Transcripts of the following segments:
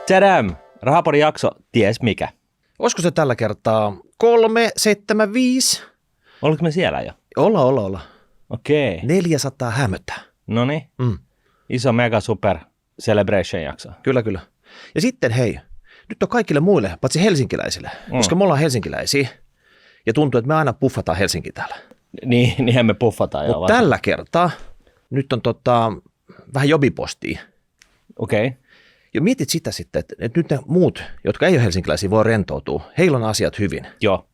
Tadam! Rahapodin jakso, ties mikä. Olisiko se tällä kertaa 375? Oliko me siellä jo? Olla. Okei. 400 hämöttää. Noniin. Iso mega super celebration jakso. Kyllä. Ja sitten hei, nyt on kaikille muille, paitsi helsinkiläisille, koska me ollaan helsinkiläisiä ja tuntuu, että me aina puffataan Helsinki täällä. Niinhän me puffataan jo. Mutta tällä kertaa nyt on vähän jobipostia. Okei. Ja mietit sitä sitten, että nyt ne muut, jotka ei ole helsinkiläisiä, voi rentoutua. Heillä on asiat hyvin. Joo.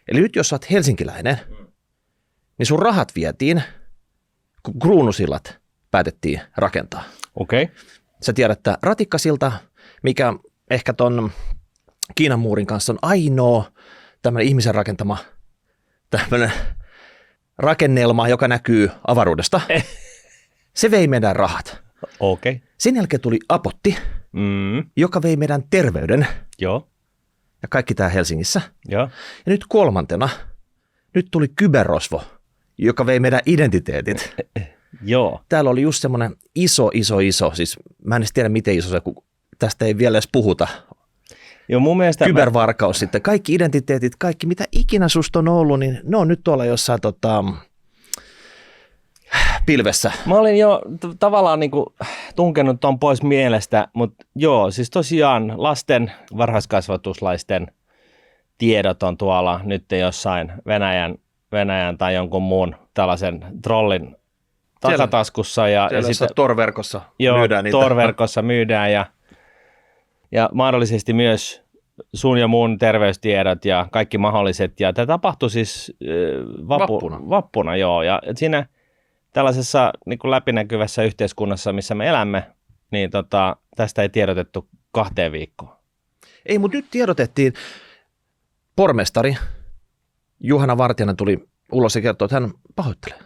Eli nyt jos sä oot helsinkiläinen, niin sun rahat vietiin, kun kruunusillat päätettiin rakentaa. Okei. Sä tiedät, että ratikkasilta, mikä ehkä ton Kiinan muurin kanssa on ainoa tämmöinen ihmisen rakentama tämmöinen rakennelma, joka näkyy avaruudesta. Se vei meidän rahat. Okei. Sen jälkeen tuli Apotti, joka vei meidän terveyden. Joo. Ja kaikki tää Helsingissä. Joo. Ja nyt kolmantena, nyt tuli kyberrosvo, joka vei meidän identiteetit. Joo. Täällä oli just semmoinen iso, siis mä en edes tiedä miten iso se, kun tästä ei vielä edes puhuta. Joo, mun mielestä Kybervarkaus sitten, kaikki identiteetit, kaikki mitä ikinä susta on ollut, niin ne on nyt tuolla jossain pilvessä. Mä olin jo tavallaan niinku tunkenut ton pois mielestä, mutta joo, siis tosiaan lasten varhaiskasvatuslaisten tiedot on tuolla nyt jossain Venäjän tai jonkun muun tällaisen trollin takataskussa. Ja sitten Tor-verkossa myydään niitä. Tor-verkossa myydään ja mahdollisesti myös sun ja mun terveystiedot ja kaikki mahdolliset. Ja tämä tapahtui siis vappuna joo. Ja siinä tällaisessa niin kuin läpinäkyvässä yhteiskunnassa, missä me elämme, niin tästä ei tiedotettu 2 viikkoon. Ei, mutta nyt tiedotettiin. Pormestari Juhana Vartiainen tuli ulos ja kertoi, että hän pahoittelee.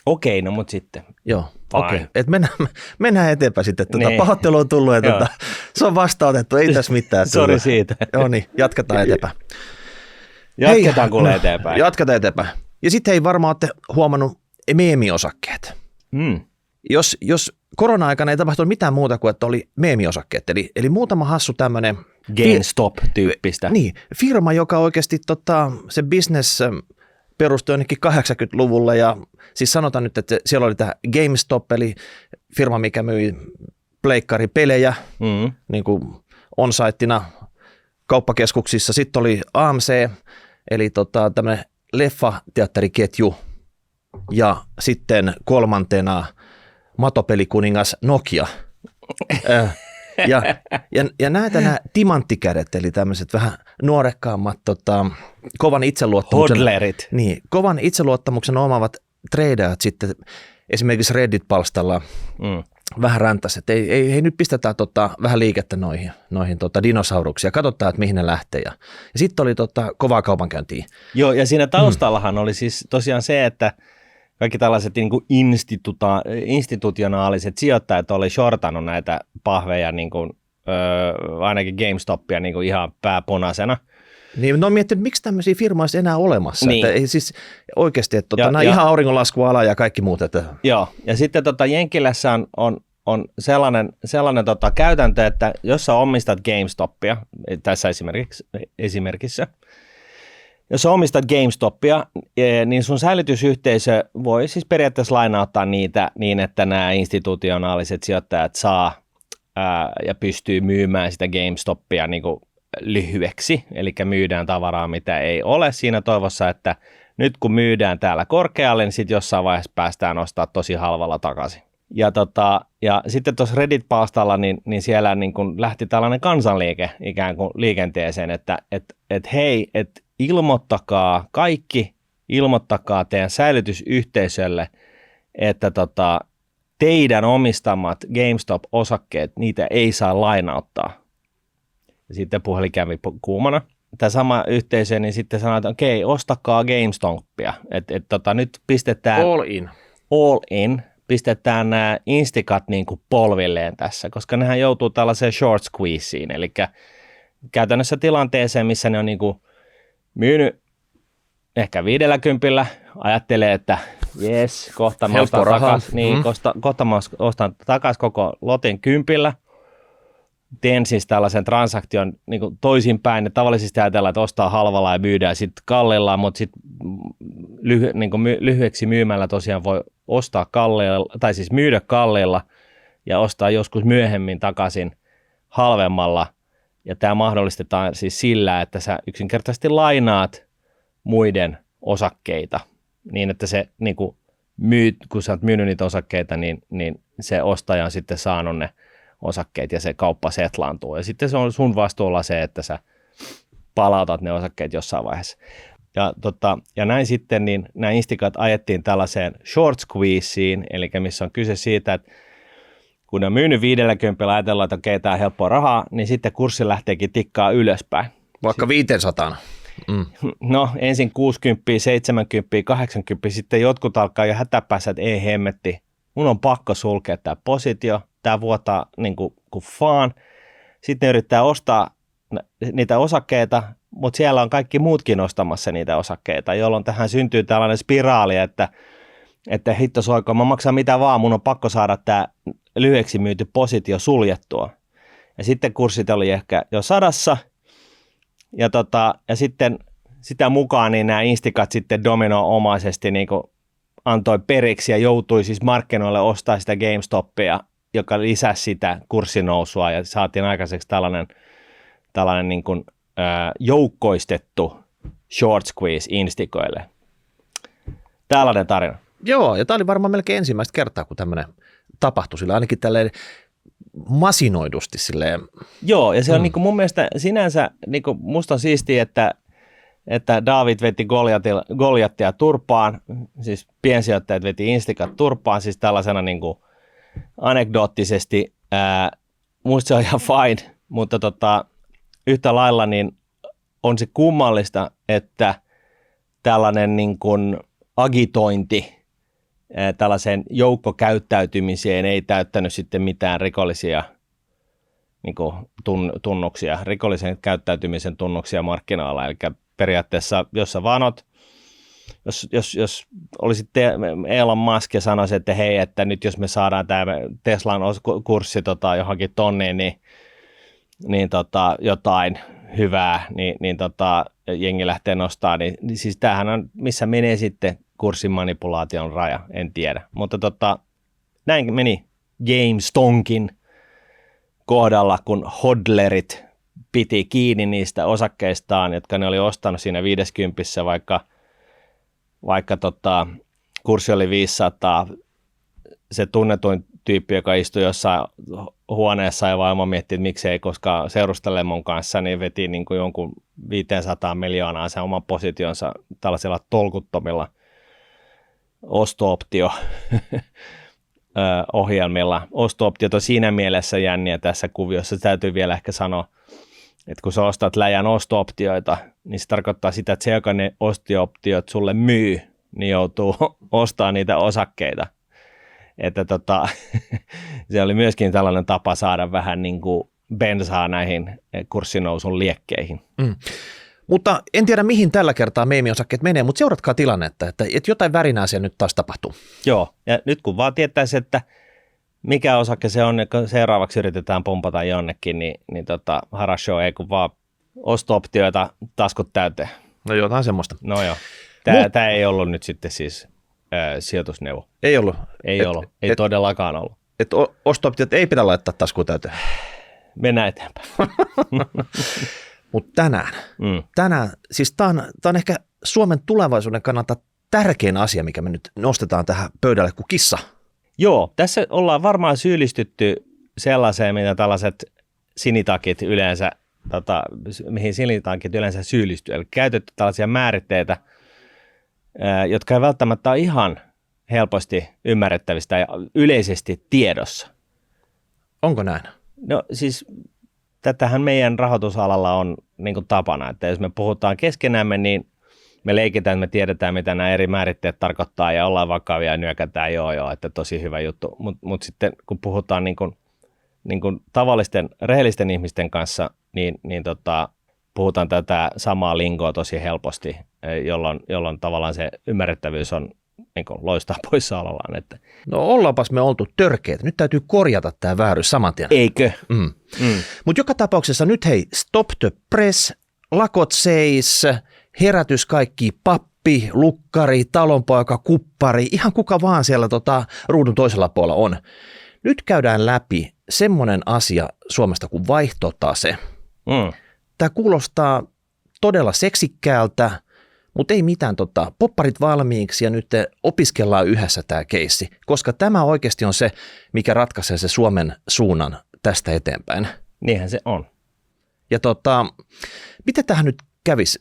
Okei, no mutta sitten. Joo, okei. Et mennään eteenpäin sitten. Niin. Pahoittelu on tullut ja se on vastaanotettu, ei tässä mitään. Sori siitä. Joo niin, jatketaan eteenpäin. Jatketaan kuule eteenpäin. Jatketaan eteenpäin. Ja sitten hei, varmaan olette huomannut meemiosakkeet. Jos korona-aikana ei tapahtunut mitään muuta kuin, että oli meemiosakkeet, eli muutama hassu tämmöinen GameStop-tyyppistä. Niin, firma, joka oikeasti se business perustui jonnekin 80-luvulla ja siis sanotaan nyt, että siellä oli tämä GameStop, eli firma, mikä myi pleikkaripelejä niin kuin on-siteina kauppakeskuksissa. Sitten oli AMC, eli tämmöinen leffateatteriketju ja sitten kolmantena matopelikuningas Nokia. Ja nämä timanttikädet, eli tämmöiset vähän nuorekkaammat, kovan itseluottamuksen, hodlerit. Niin, kovan itseluottamuksen omaavat tradeat sitten esimerkiksi Reddit-palstalla vähän räntäs, että ei nyt pistetään vähän liikettä noihin dinosauruksia, katsotaan, että mihin ne lähtee. Ja sitten oli kovaa kaupankäyntiä. Joo, ja siinä taustallahan oli siis tosiaan se, että kaikki tällaiset niin kuin institutionaaliset sijoittajat oli shortannut näitä pahveja, niin kuin, ainakin GameStopia niin kuin ihan pääpunaisena. Niin, no miettinyt, miksi tämmöisiä firmoja olisi enää olemassa. Niin. Että ei siis oikeasti, että ihan auringonlasku ala ja kaikki muut. Että. Joo, ja sitten Jenkkilässä on sellainen käytäntö, että jos sä omistat GameStopia, tässä esimerkissä, jos sä omistat GameStopia, niin sun säilytysyhteisö voi siis periaatteessa lainauttaa niitä niin, että nämä institutionaaliset sijoittajat saa ja pystyy myymään sitä GameStopia niin kuin lyhyeksi, eli myydään tavaraa, mitä ei ole siinä toivossa, että nyt kun myydään täällä korkealle, niin sitten jossain vaiheessa päästään ostaa tosi halvalla takaisin. Ja sitten tuossa Reddit-palstalla, niin siellä niin kun lähti tällainen kansanliike ikään kuin liikenteeseen, että hei, että ilmoittakaa teidän säilytysyhteisölle, että teidän omistamat GameStop-osakkeet, niitä ei saa lainauttaa. Ja sitten puhelin kävi kuumana. Tämä sama yhteisö, niin sitten sanoi, että okei, ostakaa GameStopia. Että nyt pistetään all in, pistetään nämä Insticat niin kuin polvilleen tässä, koska nehän joutuu tällaiseen short squeezeen, eli käytännössä tilanteeseen, missä ne on niin kuin myynyt ehkä 50, ajattelee, että jes, kohta mä ostan takaisin koko lotin 10, teen siis tällaisen transaktion niin kuin toisinpäin, että tavallisesti ajatellaan, että ostaa halvalla ja myydään sitten kalliilla, mutta sitten lyhyeksi myymällä tosiaan voi ostaa kalliilla, tai siis myydä kalliilla ja ostaa joskus myöhemmin takaisin halvemmalla. Ja tämä mahdollistetaan siis sillä, että sä yksinkertaisesti lainaat muiden osakkeita niin, että se niin kuin kun sä oot myynyt niitä osakkeita, niin se ostaja on sitten saanut ne osakkeet ja se kauppa setlaantuu. Ja sitten se on sun vastuulla se, että sä palautat ne osakkeet jossain vaiheessa. Ja näin sitten niin nämä instikat ajettiin tällaiseen short squeezeen, eli missä on kyse siitä, että kun ne on myynyt 50, ajatellaan, että okei, tämä on helppoa rahaa, niin sitten kurssi lähteekin tikkaa ylöspäin. Vaikka 500. No ensin 60, 70, 80, sitten jotkut alkaa jo hätäpässä, että ei hemmetti, mun on pakko sulkea tämä positio, tämä vuotaa niin kuin faan. Sitten ne yrittää ostaa niitä osakkeita, mutta siellä on kaikki muutkin ostamassa niitä osakkeita, jolloin tähän syntyy tällainen spiraali, että hitto soiko, mä maksan mitä vaan, mun on pakko saada tämä lyhyeksi myyty positio suljettua. Ja sitten kurssit oli ehkä jo 100, ja sitten sitä mukaan niin nämä instikat sitten domino-omaisesti niin kuin antoi periksi ja joutui siis markkinoille ostaa sitä GameStopia, joka lisäsi sitä kurssinousua ja saatiin aikaiseksi tällainen niin kuin, joukkoistettu short squeeze instikoille. Tällainen tarina. Joo, ja tämä oli varmaan melkein ensimmäistä kertaa, kun tämmöinen tapahtui sillä ainakin tälleen masinoidusti silleen. Joo, ja se on niin kuin mun mielestä sinänsä, niin kuin musta on siistiä, että David veti Goliattia turpaan, siis piensijoittajat veti instikat turpaan, siis tällaisena niin kuin anekdoottisesti. Musta se on ihan fine, mutta yhtä lailla niin on se kummallista, että tällainen niin kuin agitointi tällaiseen joukkokäyttäytymiseen ei täyttänyt sitten mitään rikollisia niin kuin tunnuksia, rikollisen käyttäytymisen tunnuksia markkinoilla. Eli periaatteessa, jos sä vaan oot, jos olisit Elon Musk ja sanoisi, että hei, että nyt jos me saadaan tämä Teslan kurssi johonkin tonniin, niin jotain hyvää, niin jengi lähtee nostaa, niin siis tämähän on, missä menee sitten kurssin manipulaation raja, en tiedä. Mutta näin meni GameStonkin kohdalla, kun hodlerit piti kiinni niistä osakkeistaan, jotka ne oli ostanut siinä 50, vaikka kurssi oli 500. Se tunnetuin tyyppi, joka istui jossain huoneessa ja vaimo mietti, että miksei koskaan seurustele mun kanssa, niin veti niin kuin jonkun 500 miljoonaa sen oman positionsa tällaisilla tolkuttomilla osto-optio-ohjelmilla. Osto-optiot on siinä mielessä jänniä tässä kuviossa. Täytyy vielä ehkä sanoa, että kun sä ostat läjän osto-optioita, niin se tarkoittaa sitä, että se, joka ne osto-optiot sulle myy, niin joutuu ostamaan niitä osakkeita. Että se oli myöskin tällainen tapa saada vähän niin kuin bensaa näihin kurssinousun liekkeihin. Mutta en tiedä, mihin tällä kertaa meemiosakkeet menee, mutta seuratkaa tilannetta, että jotain värinää siellä nyt taas tapahtuu. Joo, ja nyt kun vaan tietäisi, että mikä osake se on, kun seuraavaksi yritetään pumpata jonnekin, niin Harashow ei kun vaan osto-optioita taskut täyteen. No jotain semmoista. No joo, tämä ei ollut nyt sitten siis sijoitusneuvo. Ei ollut. Ei todellakaan ollut. Että osto-optiot ei pidä laittaa taskuun täyteen. Mennään eteenpäin. Mutta tänään, siis tämä on ehkä Suomen tulevaisuuden kannalta tärkein asia, mikä me nyt nostetaan tähän pöydälle kuin kissa. Joo, tässä ollaan varmaan syyllistytty sellaiseen, mitä tällaiset sinitakit yleensä, mihin sinitakit yleensä syyllistyy. Eli käytetty tällaisia määritteitä, jotka ei välttämättä ole ihan helposti ymmärrettävistä ja yleisesti tiedossa. Onko näin? No siis tätähän meidän rahoitusalalla on niin kuin tapana, että jos me puhutaan keskenämme, niin me leikitään, me tiedetään, mitä nämä eri määritteet tarkoittaa ja ollaan vakavia ja nyökätään joo, että tosi hyvä juttu. Mutta sitten kun puhutaan niin kuin tavallisten, rehellisten ihmisten kanssa, niin puhutaan tätä samaa lingoa tosi helposti, jolloin tavallaan se ymmärrettävyys niin kuin loistaa poissaolollaan. Että. No ollaanpas me oltu törkeitä. Nyt täytyy korjata tämä vääryys saman tien. Eikö? Mutta joka tapauksessa nyt hei, stop the press, lakot seis, herätys kaikki, pappi, lukkari, talonpoika, kuppari, ihan kuka vaan siellä ruudun toisella puolella on. Nyt käydään läpi semmoinen asia Suomesta kuin vaihtotase. Tämä kuulostaa todella seksikkäältä, mutta ei mitään, popparit valmiiksi ja nyt opiskellaan yhdessä tämä keissi, koska tämä oikeasti on se, mikä ratkaisee se Suomen suunnan tästä eteenpäin. Niinhän se on. Ja miten tähän nyt kävisi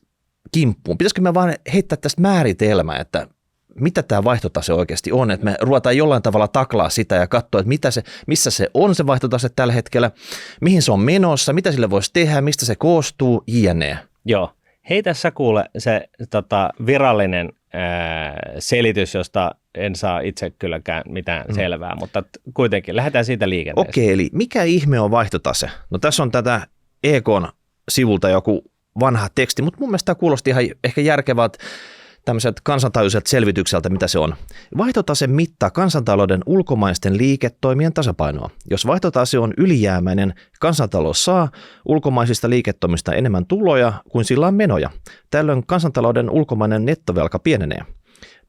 kimppuun? Pitäisikö me vaan heittää tästä määritelmää, että mitä tämä vaihtotase oikeasti on, että me ruvetaan jollain tavalla taklaa sitä ja katsoa, että missä se on se vaihtotase tällä hetkellä, mihin se on menossa, mitä sille voisi tehdä, mistä se koostuu, jne. Joo. Hei tässä kuule se virallinen selitys, josta en saa itse kylläkään mitään selvää, mutta kuitenkin lähdetään siitä liikenteeseen. Okei, eli mikä ihme on vaihtotase? No tässä on tätä EK:n sivulta joku vanha teksti, mutta mun mielestä tämä kuulosti ihan ehkä järkevät tämmöiset kansantajuiselta selvitykseltä, mitä se on. Vaihtotase mittaa kansantalouden ulkomaisten liiketoimien tasapainoa. Jos vaihtotase on ylijäämäinen, kansantalous saa ulkomaisista liiketoimista enemmän tuloja kuin sillä on menoja. Tällöin kansantalouden ulkomainen nettovelka pienenee.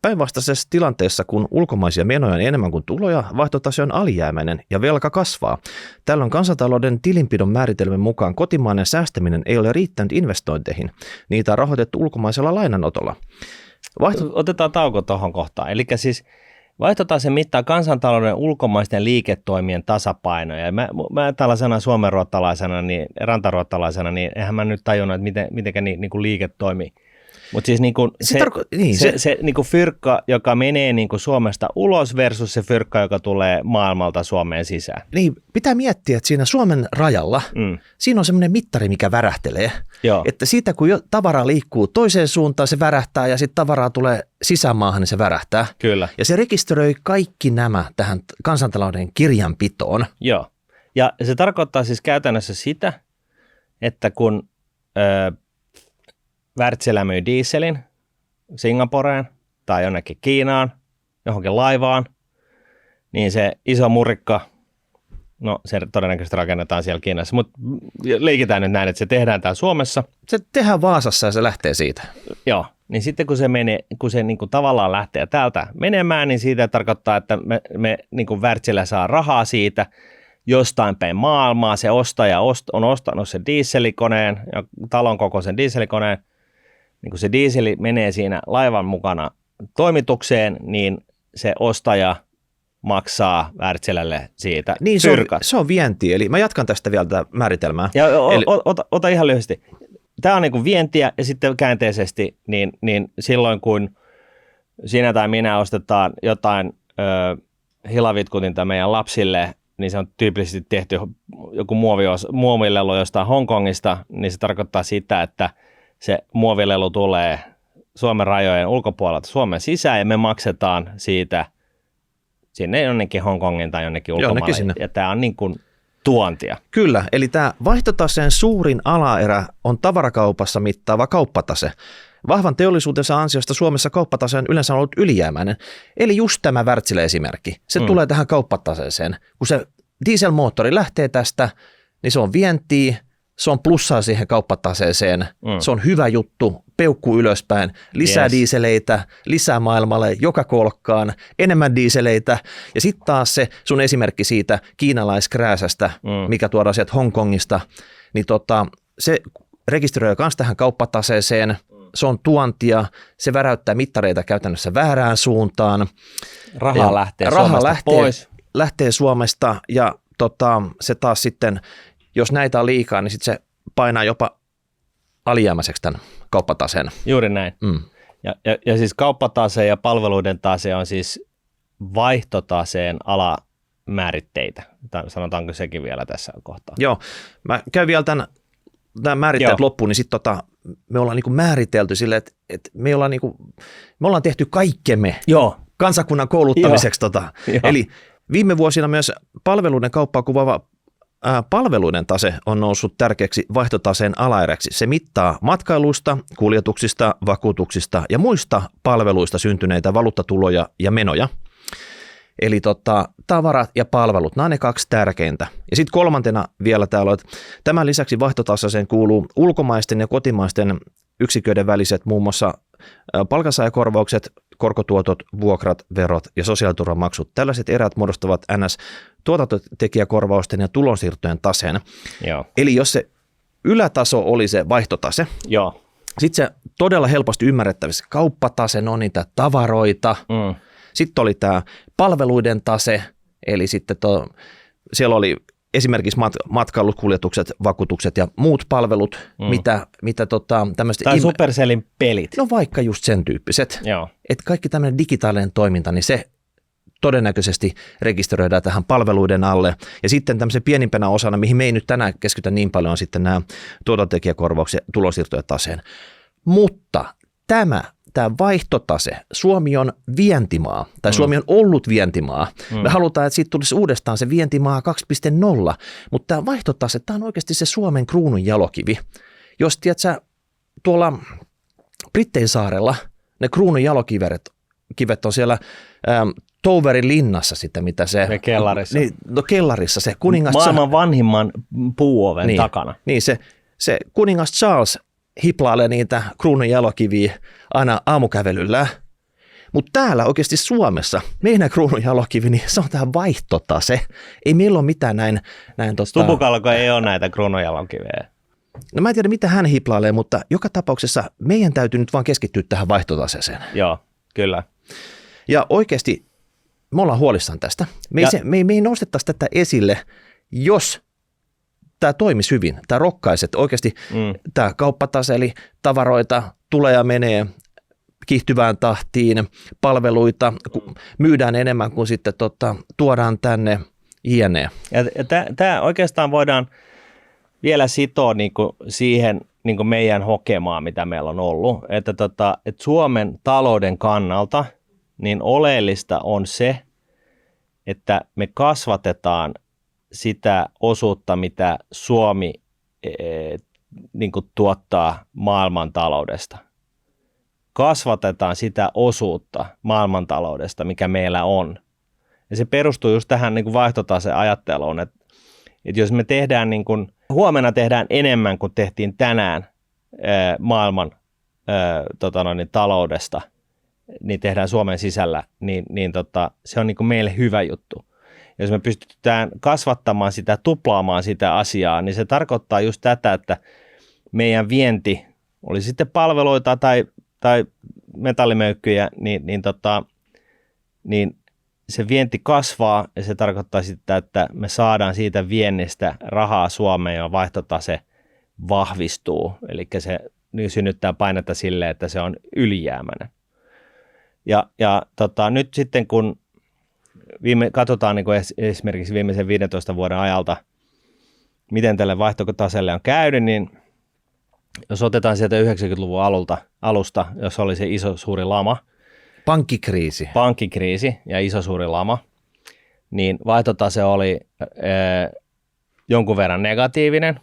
Päinvastaisessa tilanteessa, kun ulkomaisia menoja on enemmän kuin tuloja, vaihtotase on alijäämäinen ja velka kasvaa. Tällöin kansantalouden tilinpidon määritelmän mukaan kotimainen säästäminen ei ole riittänyt investointeihin. Niitä on rahoitettu ulkomaisella lainanotolla. Otetaan tauko tuohon kohtaan. Eli siis vaihtotase mittaa kansantalouden ulkomaisten liiketoimien tasapainoja. Mä tällaisena suomenruottalaisena, niin rantaruottalaisena, niin eihän mä nyt tajunnut, että miten niin liike toimii. Mutta siis se niinku fyrkka, joka menee niinku Suomesta ulos versus se fyrkka, joka tulee maailmalta Suomeen sisään. Niin, pitää miettiä, että siinä Suomen rajalla, siinä on semmoinen mittari, mikä värähtelee. Joo. Että siitä kun tavara liikkuu toiseen suuntaan, se värähtää ja sitten tavaraa tulee sisämaahan, niin se värähtää. Kyllä. Ja se rekisteröi kaikki nämä tähän kansantalouden kirjanpitoon. Joo. Ja se tarkoittaa siis käytännössä sitä, että kun Wärtsilä myy dieselin Singaporeen tai jonnekin Kiinaan, johonkin laivaan, niin se iso murikka, no se todennäköisesti rakennetaan siellä Kiinassa, mutta leikitään nyt näin, että se tehdään täällä Suomessa. Se tehdään Vaasassa ja se lähtee siitä. Joo, niin sitten kun se niin kuin tavallaan lähtee täältä menemään, niin siitä tarkoittaa, että me niin kuin Wärtsilä saa rahaa siitä, jostain päin maailmaa, se ostaja on ostanut sen dieselikoneen ja talon kokoisen dieselikoneen, niin kun se dieseli menee siinä laivan mukana toimitukseen, niin se ostaja maksaa Wärtsilälle siitä niin fyrkat. Se on vienti, eli mä jatkan tästä vielä tätä määritelmää. Ja ota ihan lyhyesti. Tämä on niin kuin vientiä ja sitten käänteisesti, niin silloin kun sinä tai minä ostetaan jotain hilavitkutinta meidän lapsille, niin se on tyypillisesti tehty joku muovilelu jostain Hongkongista, niin se tarkoittaa sitä, että se muovilelu tulee Suomen rajojen ulkopuolelta Suomen sisään ja me maksetaan siitä sinne jonnekin Hongkongin tai jonnekin ulkomaille. Ja tämä on niin kuin tuontia. Kyllä, eli tämä vaihtotaseen suurin alaerä on tavarakaupassa mittaava kauppatase. Vahvan teollisuutensa ansiosta Suomessa kauppatase on yleensä ollut ylijäämäinen. Eli just tämä Wärtsilä-esimerkki. Se tulee tähän kauppataseeseen. Kun se dieselmoottori lähtee tästä, niin se on vientiä, se on plussaa siihen kauppataseeseen, se on hyvä juttu, peukku ylöspäin, lisää diiseleitä, lisää maailmalle, joka kolkkaan, enemmän diiseleitä. Ja sitten taas se sun esimerkki siitä kiinalaiskrääsästä, mikä tuodaan sieltä Hongkongista, niin se rekisteröi myös tähän kauppataseeseen, se on tuontia, se väräyttää mittareita käytännössä väärään suuntaan. Raha lähtee Suomesta pois. Lähtee Suomesta ja se taas sitten, jos näitä on liikaa, niin sitten se painaa jopa alijäämäiseksi tämän kauppataseen. Juuri näin. Ja siis kauppatase ja palveluiden tase on siis vaihtotaseen alamääritteitä. Sanotaanko sekin vielä tässä kohtaa? Joo, mä käyn vielä tämän määritteet loppuun, niin sitten me ollaan niinku määritelty sille, että me ollaan tehty kaikkemme kansakunnan kouluttamiseksi. Eli viime vuosina myös palveluiden kauppaa kuvaava palveluiden tase on noussut tärkeäksi vaihtotaseen alaeräksi. Se mittaa matkailuista, kuljetuksista, vakuutuksista ja muista palveluista syntyneitä valuuttatuloja ja menoja. Eli tavarat ja palvelut, nämä on ne kaksi tärkeintä. Ja sitten kolmantena vielä täällä on, että tämän lisäksi vaihtotaseeseen kuuluu ulkomaisten ja kotimaisten yksiköiden väliset muun muassa palkansaajakorvaukset, korkotuotot, vuokrat, verot ja sosiaaliturvamaksut. Tällaiset erät muodostavat NS-tuotantotekijäkorvausten ja tulonsiirtojen taseen. Joo. Eli jos se ylätaso oli se vaihtotase, Joo. sitten se todella helposti ymmärrettävissä kauppatase, on niitä tavaroita. Sitten oli tämä palveluiden tase, eli sitten siellä oli esimerkiksi matkailut, kuljetukset, vakuutukset ja muut palvelut, mitä tämmöistä... Tai Supercellin pelit. No vaikka just sen tyyppiset. Joo. Että kaikki tämmöinen digitaalinen toiminta, niin se todennäköisesti rekisteröidään tähän palveluiden alle. Ja sitten tämmöisen pienimpänä osana, mihin me ei nyt tänään keskitytä niin paljon, on sitten nämä tuotantotekijäkorvaukset ja tulonsiirtojen taseen. Mutta tämä vaihtotase, Suomi on vientimaa, tai Suomi on ollut vientimaa. Me halutaan, että siitä tulisi uudestaan se vientimaa 2.0, mutta tämä vaihtotase, tämä on oikeasti se Suomen kruunun jalokivi. Jos tiedätkö, tuolla Brittein saarella ne kruunun jalokivet on siellä Touverin linnassa sitä, mitä se... Ja kellarissa. Kellarissa se kuningas... Maailman vanhimman puuoven takana. Niin, se kuningas Charles hiplailee niitä kruunun jalokiviä aina aamukävelyllä. Mutta täällä oikeasti Suomessa, meidän kruunun jalokivi, niin se on tämä vaihtotase. Ei meillä ole mitään näin Stubukallako ei ole näitä kruunun jalokiveä. No mä en tiedä, mitä hän hiplailee, mutta joka tapauksessa meidän täytyy nyt vaan keskittyä tähän vaihtotaseeseen. Joo, kyllä. Ja oikeasti me ollaan huolissaan tästä. Me ei nostettaisi tätä esille, jos tämä toimisi hyvin, tämä rokkaisi, että oikeasti tämä kauppatase, eli tavaroita tulee ja menee kiihtyvään tahtiin, palveluita myydään enemmän kuin sitten tuodaan tänne jne. Ja tämä oikeastaan voidaan vielä sitoa niinku siihen niinku meidän hokemaan, mitä meillä on ollut, että Suomen talouden kannalta niin oleellista on se, että me kasvatetaan sitä osuutta, mitä Suomi tuottaa maailmantaloudesta. Kasvatetaan sitä osuutta maailmantaloudesta, mikä meillä on. Ja se perustuu just tähän vaihtotaseajatteluun, että jos me tehdään huomenna tehdään enemmän kuin tehtiin tänään maailman taloudesta, niin tehdään Suomen sisällä, niin se on meille hyvä juttu. Jos me pystytään kasvattamaan sitä, tuplaamaan sitä asiaa, niin se tarkoittaa just tätä, että meidän vienti, oli sitten palveluita tai metallimöykkyjä, niin se vienti kasvaa ja se tarkoittaa sitä, että me saadaan siitä viennistä rahaa Suomeen ja vaihtotase vahvistuu. Eli se synnyttää painetta sille, että se on ylijäämäinen. Ja nyt sitten kun katsotaan esimerkiksi viimeisen 15 vuoden ajalta, miten tälle vaihtotaselle on käynyt, niin jos otetaan sieltä 90-luvun alusta, jos oli se iso suuri lama, pankkikriisi ja iso suuri lama, niin vaihtotase oli jonkun verran negatiivinen.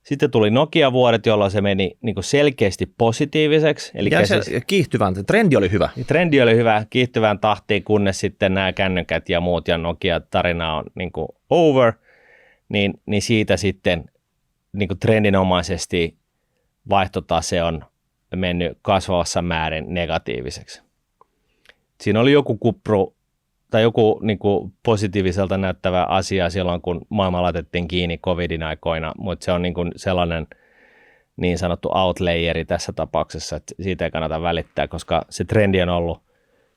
Sitten tuli Nokia-vuodet, jolloin se meni selkeästi positiiviseksi. Eli trendi oli hyvä. Trendi oli hyvä, kiihtyvään tahtiin, kunnes sitten nämä kännykät ja muut ja Nokia-tarina on over, niin siitä sitten trendinomaisesti vaihtotase on mennyt kasvavassa määrin negatiiviseksi. Siinä oli joku kupru tai joku positiiviselta näyttävä asia silloin, kun maailma laitettiin kiinni covidin aikoina, mutta se on sellainen niin sanottu outlayeri tässä tapauksessa, että siitä ei kannata välittää, koska se trendi on ollut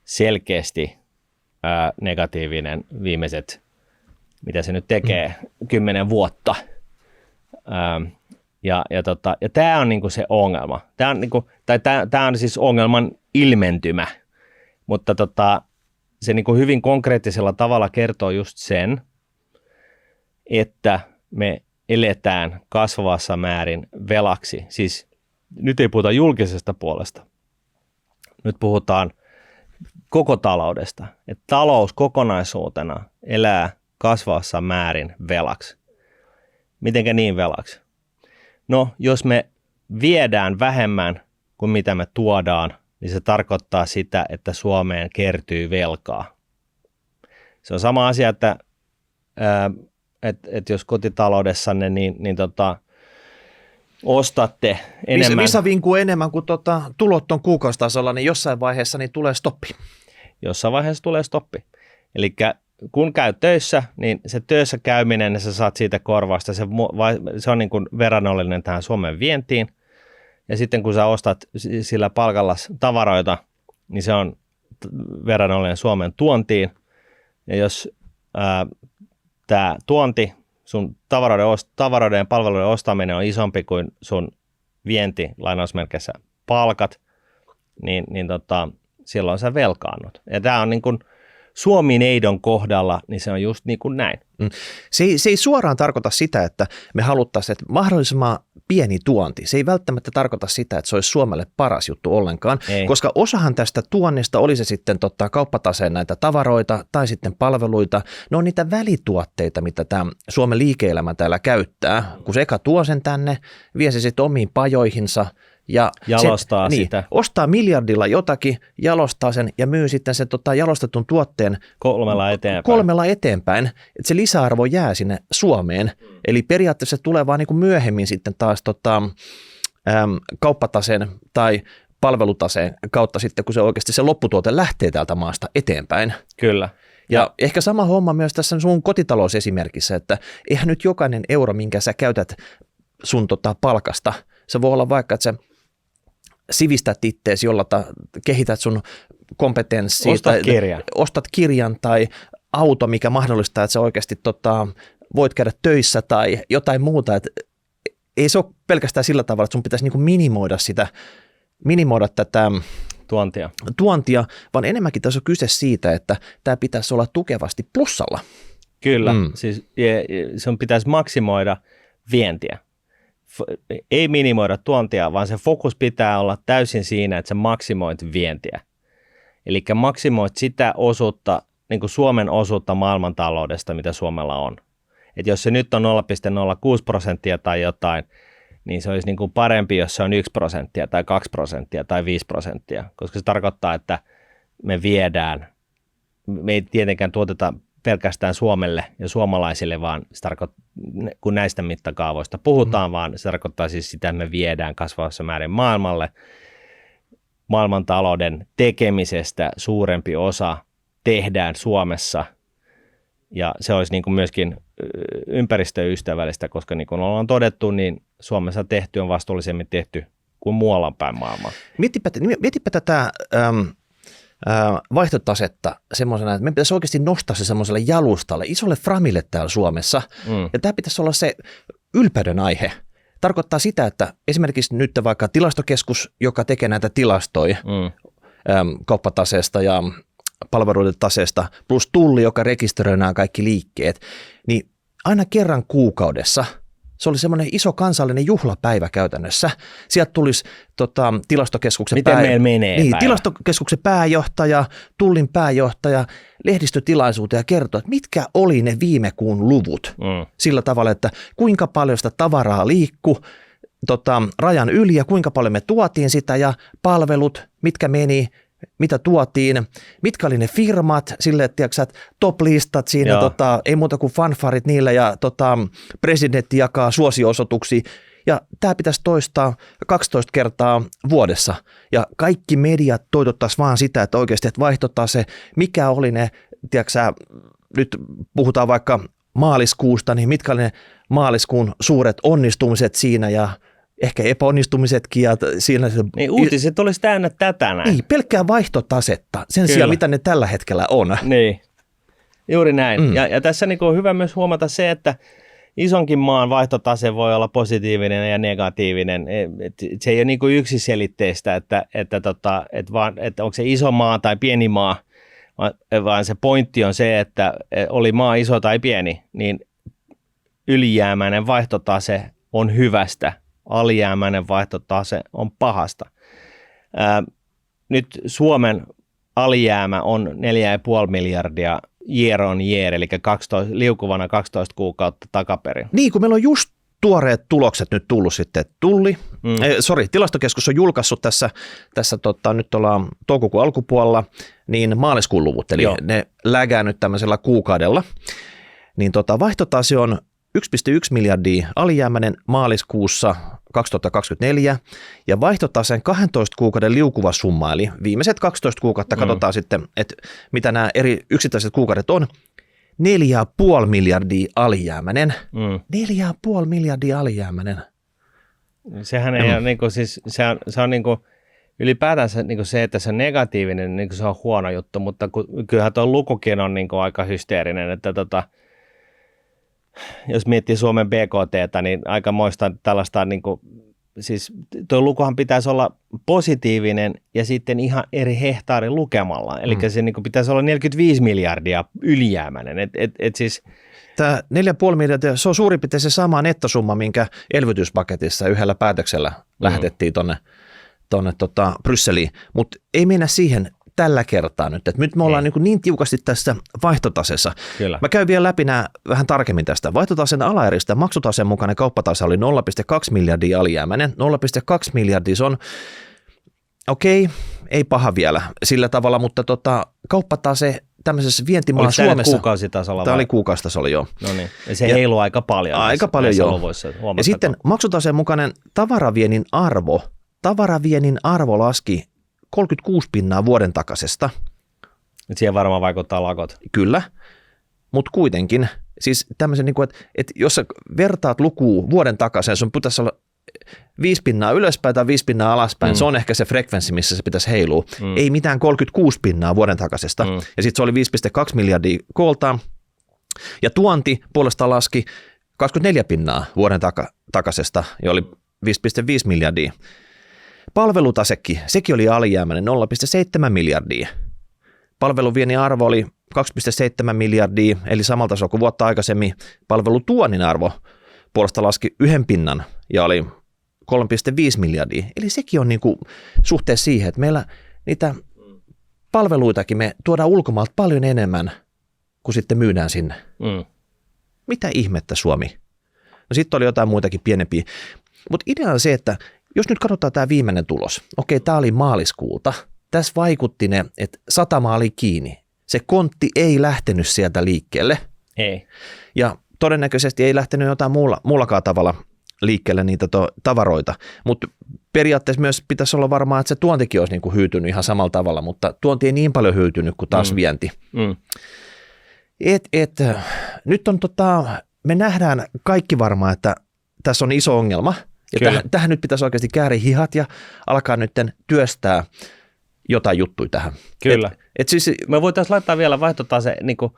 selkeästi negatiivinen viimeiset, mitä se nyt tekee, 10 vuotta. Ja tämä on se ongelma. Tämä on siis ongelman ilmentymä, mutta se hyvin konkreettisella tavalla kertoo just sen, että me eletään kasvavassa määrin velaksi. Siis nyt ei puhuta julkisesta puolesta. Nyt puhutaan koko taloudesta. Että talous kokonaisuutena elää kasvavassa määrin velaksi. Mitenkä niin velaksi? No, jos me viedään vähemmän kuin mitä me tuodaan, niin se tarkoittaa sitä, että Suomeen kertyy velkaa. Se on sama asia, että jos kotitaloudessanne ostatte enemmän. Missä vinkuu enemmän kuin tulot on kuukausitasolla, niin jossain vaiheessa niin tulee stoppi. Jossain vaiheessa tulee stoppi. Eli kun käy töissä, niin se töissä käyminen, niin sä saat siitä korvausta. Se on niin kuin verrannollinen tähän Suomen vientiin. Ja sitten kun sä ostat sillä palkalla tavaroita, niin se on verrannollinen Suomen tuontiin. Ja jos tämä tuonti, sun tavaroiden ja palveluiden ostaminen on isompi kuin sun vienti, lainausmerkeissä palkat, niin silloin sä velkaannut. Ja tämä on niin kuin Suomi-neidon kohdalla, niin se on just niin kuin näin. Se ei suoraan tarkoita sitä, että me haluttaisiin, että mahdollisimman pieni tuonti. Se ei välttämättä tarkoita sitä, että se olisi Suomelle paras juttu ollenkaan, koska osahan tästä tuonnista, oli se sitten kauppataseen näitä tavaroita tai sitten palveluita, ne on niitä välituotteita, mitä tämä Suomen liike-elämä täällä käyttää. Kun se eka tuo sen tänne, vie se sitten omiin pajoihinsa, ja jalostaa sitä. Ostaa miljardilla jotakin, jalostaa sen ja myy sitten sen jalostetun tuotteen kolmella eteenpäin. Että se lisäarvo jää sinne Suomeen. Eli periaatteessa se tulee vaan niin kuin myöhemmin sitten taas kauppataseen tai palvelutaseen kautta sitten, kun se oikeasti se lopputuote lähtee täältä maasta eteenpäin. Kyllä. Ja ehkä sama homma myös tässä sun kotitalousesimerkissä, että eihän nyt jokainen euro, minkä sä käytät sun palkasta, se voi olla vaikka, että sä sivistät itteesi, jolla kehität sun kompetenssia. Ostat kirjan tai auto, mikä mahdollistaa, että sä oikeasti voit käydä töissä tai jotain muuta. Et ei se ole pelkästään sillä tavalla, että sun pitäisi niinku minimoida tätä tuontia, vaan enemmänkin tässä on kyse siitä, että tämä pitäisi olla tukevasti plussalla. Kyllä, siis sun pitäisi maksimoida vientiä. Ei minimoida tuontia, vaan se fokus pitää olla täysin siinä, että sä maksimoit vientiä. Eli maksimoit sitä osuutta, niin kuin Suomen osuutta maailmantaloudesta, mitä Suomella on. Et jos se nyt on 0,06% tai jotain, niin se olisi niin kuin parempi, jos se on 1% tai 2% tai 5%, koska se tarkoittaa, että me viedään, me ei tietenkään tuoteta pelkästään Suomelle ja suomalaisille, vaan se kun näistä mittakaavoista puhutaan, vaan se tarkoittaa siis sitä, että me viedään kasvavassa määrin maailmalle. Maailmantalouden tekemisestä suurempi osa tehdään Suomessa, ja se olisi niin kuin myöskin ympäristöystävällistä, koska niin kuin ollaan todettu, niin Suomessa tehty on vastuullisemmin tehty kuin muualla päin maailmaa. Mietipä tätä vaihtotasetta semmoisena, että me pitäisi oikeasti nostaa se semmoiselle jalustalle, isolle framille täällä Suomessa, ja tämä pitäisi olla se ylpeyden aihe. Tarkoittaa sitä, että esimerkiksi nyt vaikka tilastokeskus, joka tekee näitä tilastoja kauppataseesta ja palveluiden taseesta, plus tulli, joka rekisteröi nämä kaikki liikkeet, niin aina kerran kuukaudessa se oli semmoinen iso kansallinen juhlapäivä käytännössä. Sieltä tulisi tilastokeskuksen tilastokeskuksen pääjohtaja, tullin pääjohtaja, lehdistötilaisuuteen ja kertoi, että mitkä oli ne viime kuun luvut. Sillä tavalla, että kuinka paljon sitä tavaraa liikkui rajan yli ja kuinka paljon me tuotiin sitä ja palvelut, mitkä meni, mitä tuotiin, mitkä oli ne firmat, sille, että top-listat siinä, ei muuta kuin fanfarit niillä ja presidentti jakaa suosio-osoituksia. Ja tämä pitäisi toistaa 12 kertaa vuodessa. Ja kaikki mediat toitottaisiin vaan sitä, että oikeasti että vaihtotase, mikä oli ne, nyt puhutaan vaikka maaliskuusta, niin mitkä oli ne maaliskuun suuret onnistumiset siinä ja ehkä epäonnistumisetkin. Ja siinä niin uutiset olisi täynnä tätä näin. Niin, pelkkää vaihtotasetta sen sijaan, mitä ne tällä hetkellä on. Niin, juuri näin. Ja tässä niin on hyvä myös huomata se, että isonkin maan vaihtotase voi olla positiivinen ja negatiivinen. Se ei ole niin kuin yksiselitteistä, että onko se iso maa tai pieni maa, vaan se pointti on se, että oli maa iso tai pieni, niin ylijäämäinen vaihtotase on hyvästä. Alijäämäinen vaihtotase on pahasta. Nyt Suomen alijäämä on 4,5 miljardia year on year, eli 12, 12 kuukautta takaperin. Niin, kun meillä on just tuoreet tulokset nyt tullut sitten. Tilastokeskus on julkaissut tässä nyt ollaan toukokuun alkupuolella, niin maaliskuun luvut, eli ne lägää nyt tämmöisellä kuukaudella. Niin vaihtotase on 1,1 miljardia alijäämäinen maaliskuussa 2024, ja vaihtotaseen 12 kuukauden liukuva summa, eli viimeiset 12 kuukautta katsotaan sitten, että mitä nämä eri yksittäiset kuukaudet on, 4,5 miljardia alijäämäinen. 4,5 miljardia alijäämäinen. Sehän ei ole, niin kuin, siis, se on niin kuin, ylipäätänsä niin kuin se, että se on negatiivinen, niin kuin se on huono juttu, mutta kyllähän tuo lukukin on niin kuin aika hysteerinen, että jos miettii Suomen BKT:tä, niin aikamoista tällaista, niin kuin, siis tuo lukuhan pitäisi olla positiivinen ja sitten ihan eri hehtaarin lukemalla, eli se niin kuin, pitäisi olla 45 miljardia ylijäämäinen, siis tämä 4,5 miljardia, se on suurin piirtein se sama nettosumma, minkä elvytyspaketissa yhdellä päätöksellä lähetettiin tuonne Brysseliin, mutta ei mennä siihen tällä kertaa nyt. Et nyt me ollaan niin tiukasti tässä vaihtotasessa. Kyllä. Mä käyn vielä läpi nämä vähän tarkemmin tästä. Vaihtotaseen alaeristä maksutaseen mukainen kauppatase oli 0,2 miljardia alijäämäinen. 0,2 miljardia, se on okei, ei paha vielä sillä tavalla, mutta kauppatase tämmöisessä vientimaan Suomessa. Oliko kuukausitasolla? Tämä oli kuukausitasolla, joo. No niin, ja se heiluu aika paljon. Aika paljon, joo. Luvuissa, ja sitten maksutaseen mukainen tavaraviennin arvo laski 36% vuoden takaisesta. Siihen varmaan vaikuttaa lakot. Kyllä, mutta kuitenkin, siis tämmöisen, että jos sä vertaat lukua vuoden takaisin, sun pitäisi olla 5% ylöspäin tai 5% alaspäin, se on ehkä se frekvenssi, missä se pitäisi heilua. Ei mitään 36% vuoden takaisesta. Ja sitten se oli 5,2 miljardia kooltaan. Ja tuonti puolestaan laski 24% vuoden takaisesta, ja oli 5,5 miljardia. Palvelutasekin, sekin oli alijäämäinen 0,7 miljardia. Palveluviennin arvo oli 2,7 miljardia, eli samalta tasolla kuin vuotta aikaisemmin. Palvelutuonnin arvo puolesta laski 1% ja oli 3,5 miljardia. Eli sekin on niinku suhteessa siihen, että meillä niitä palveluitakin me tuodaan ulkomaalta paljon enemmän kuin sitten myydään sinne. Mitä ihmettä, Suomi? No sitten oli jotain muitakin pienempiä. Mutta idea on se, että jos nyt katsotaan tämä viimeinen tulos, okei, tämä oli maaliskuuta, tässä vaikutti ne, että satama oli kiinni. Se kontti ei lähtenyt sieltä liikkeelle. Ei. Ja todennäköisesti ei lähtenyt jotain muullakaan tavalla liikkeelle niitä tavaroita, mutta periaatteessa myös pitäisi olla varmaa, että se tuontikin olisi niinku hyytynyt ihan samalla tavalla, mutta tuonti ei niin paljon hyytynyt kuin taas vienti. Nyt on me nähdään kaikki varmaan, että tässä on iso ongelma, ja tähän nyt pitäisi oikeasti kääriä hihat ja alkaa nyt työstää jotain juttuja tähän. Kyllä. Siis me voitaisiin laittaa vielä vaihtotase niin kuin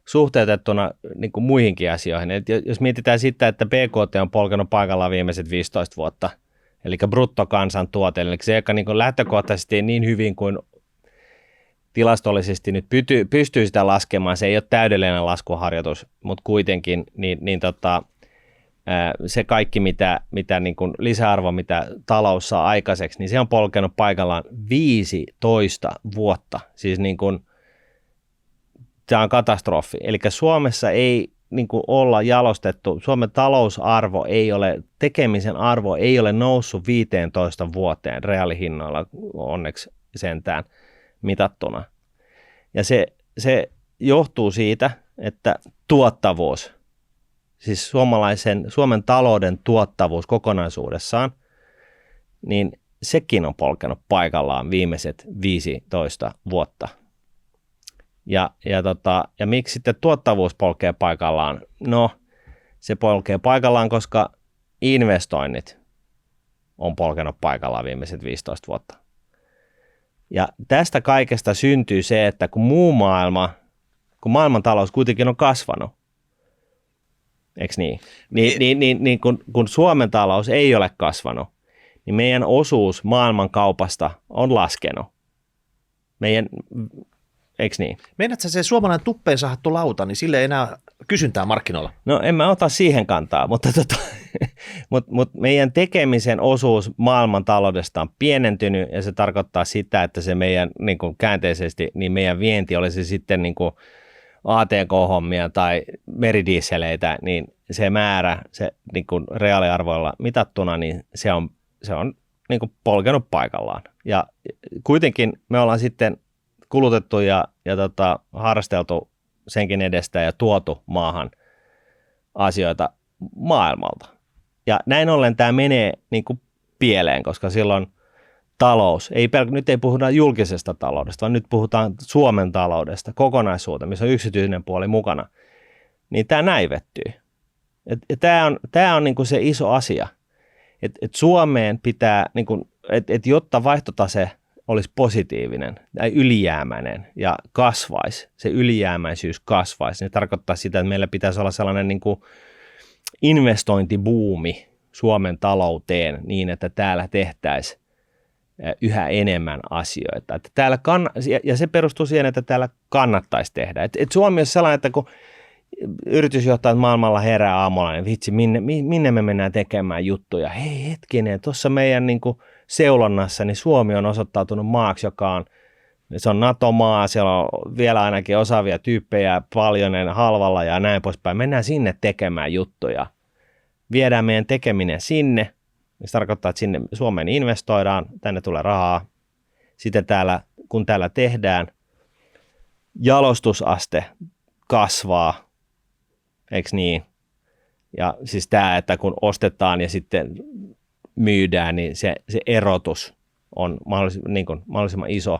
suhteutettuna niin kuin muihinkin asioihin. Et jos mietitään sitä, että BKT on polkenut paikallaan viimeiset 15 vuotta, eli bruttokansantuote, eli se, joka niin kuin lähtökohtaisesti niin hyvin kuin tilastollisesti nyt pystyy sitä laskemaan, se ei ole täydellinen laskuharjoitus, mutta kuitenkin se kaikki, mitä niin kuin lisäarvo, mitä talous saa aikaiseksi, niin se on polkenut paikallaan 15 vuotta. Siis niin kuin, tämä on katastrofi. Eli Suomessa ei niin kuin olla jalostettu, Suomen talousarvo ei ole, tekemisen arvo ei ole noussut 15 vuoteen reaalihinnoilla onneksi sentään mitattuna. Ja se johtuu siitä, että tuottavuus, siis Suomen talouden tuottavuus kokonaisuudessaan, niin sekin on polkenut paikallaan viimeiset 15 vuotta. Ja miksi sitten tuottavuus polkee paikallaan? No, se polkee paikallaan, koska investoinnit on polkenut paikallaan viimeiset 15 vuotta. Ja tästä kaikesta syntyy se, että kun maailman talous kuitenkin on kasvanut, eikö niin? Niin kun Suomen talous ei ole kasvanut, niin meidän osuus maailmankaupasta on laskenut. Eikö niin? Meinaatko se suomalainen tuppeen sahattu lauta, niin sille ei enää kysyntää markkinoilla? No en mä ota siihen kantaa, mutta meidän tekemisen osuus maailman taloudesta on pienentynyt ja se tarkoittaa sitä, että se meidän niin kuin käänteisesti, niin meidän vienti olisi sitten niin kuin ATK-hommia tai meridiiseleitä, niin se määrä, se niin kuin reaaliarvoilla mitattuna, niin se on niin kuin polkenut paikallaan. Ja kuitenkin me ollaan sitten kulutettu ja harrasteltu senkin edestä ja tuotu maahan asioita maailmalta. Ja näin ollen tämä menee niin kuin pieleen, koska silloin talous, nyt ei puhuta julkisesta taloudesta, vaan nyt puhutaan Suomen taloudesta kokonaisuuteen, missä on yksityinen puoli mukana, niin tämä näivettyy. Tämä on niin kuin se iso asia, että Suomeen pitää, niin kuin, että jotta vaihtotase olisi positiivinen tai ylijäämäinen ja kasvaisi, se ylijäämäisyys kasvaisi, niin tarkoittaa sitä, että meillä pitäisi olla sellainen niin kuin investointibuumi Suomen talouteen niin, että täällä tehtäisiin yhä enemmän asioita. Että täällä ja se perustuu siihen, että täällä kannattaisi tehdä. Et Suomi on sellainen, että kun yritysjohtajat maailmalla herää aamulla, niin vitsi, minne me mennään tekemään juttuja. Hei hetkinen, tuossa meidän niin kuin seulonnassa niin Suomi on osoittautunut maaksi, joka on, se on NATO-maa, siellä on vielä ainakin osaavia tyyppejä paljon halvalla ja näin poispäin. Mennään sinne tekemään juttuja. Viedään meidän tekeminen sinne. Se tarkoittaa, että sinne Suomeen investoidaan, tänne tulee rahaa. Sitten kun täällä tehdään, jalostusaste kasvaa, eikö niin? Ja siis tämä, että kun ostetaan ja sitten myydään, niin se erotus on mahdollisimman iso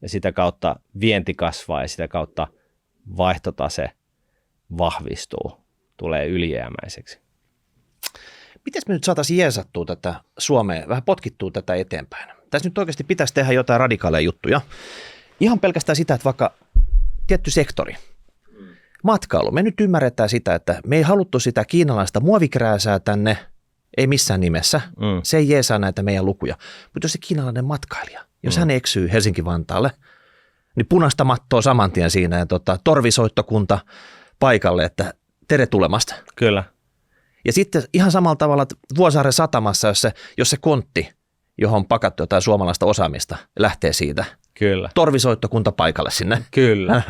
ja sitä kautta vienti kasvaa ja sitä kautta vaihtotase vahvistuu, tulee ylijäämäiseksi. Miten me nyt saataisiin jeesattua tätä Suomea, vähän potkittua tätä eteenpäin? Tässä nyt oikeasti pitäisi tehdä jotain radikaaleja juttuja. Ihan pelkästään sitä, että vaikka tietty sektori, matkailu, me nyt ymmärretään sitä, että me ei haluttu sitä kiinalaista muovikrääsää tänne, ei missään nimessä. Se ei jeesaa näitä meidän lukuja. Mutta jos se kiinalainen matkailija, jos hän eksyy Helsinki-Vantaalle, niin punaista mattoa saman tien siinä ja torvisoittokunta paikalle, että tere tulemasta. Kyllä. Ja sitten ihan samalla tavalla, että Vuosaaren satamassa, jos se kontti, johon on pakattu jotain suomalaista osaamista, lähtee siitä. Kyllä. Torvisoittokunta paikalle sinne. Kyllä.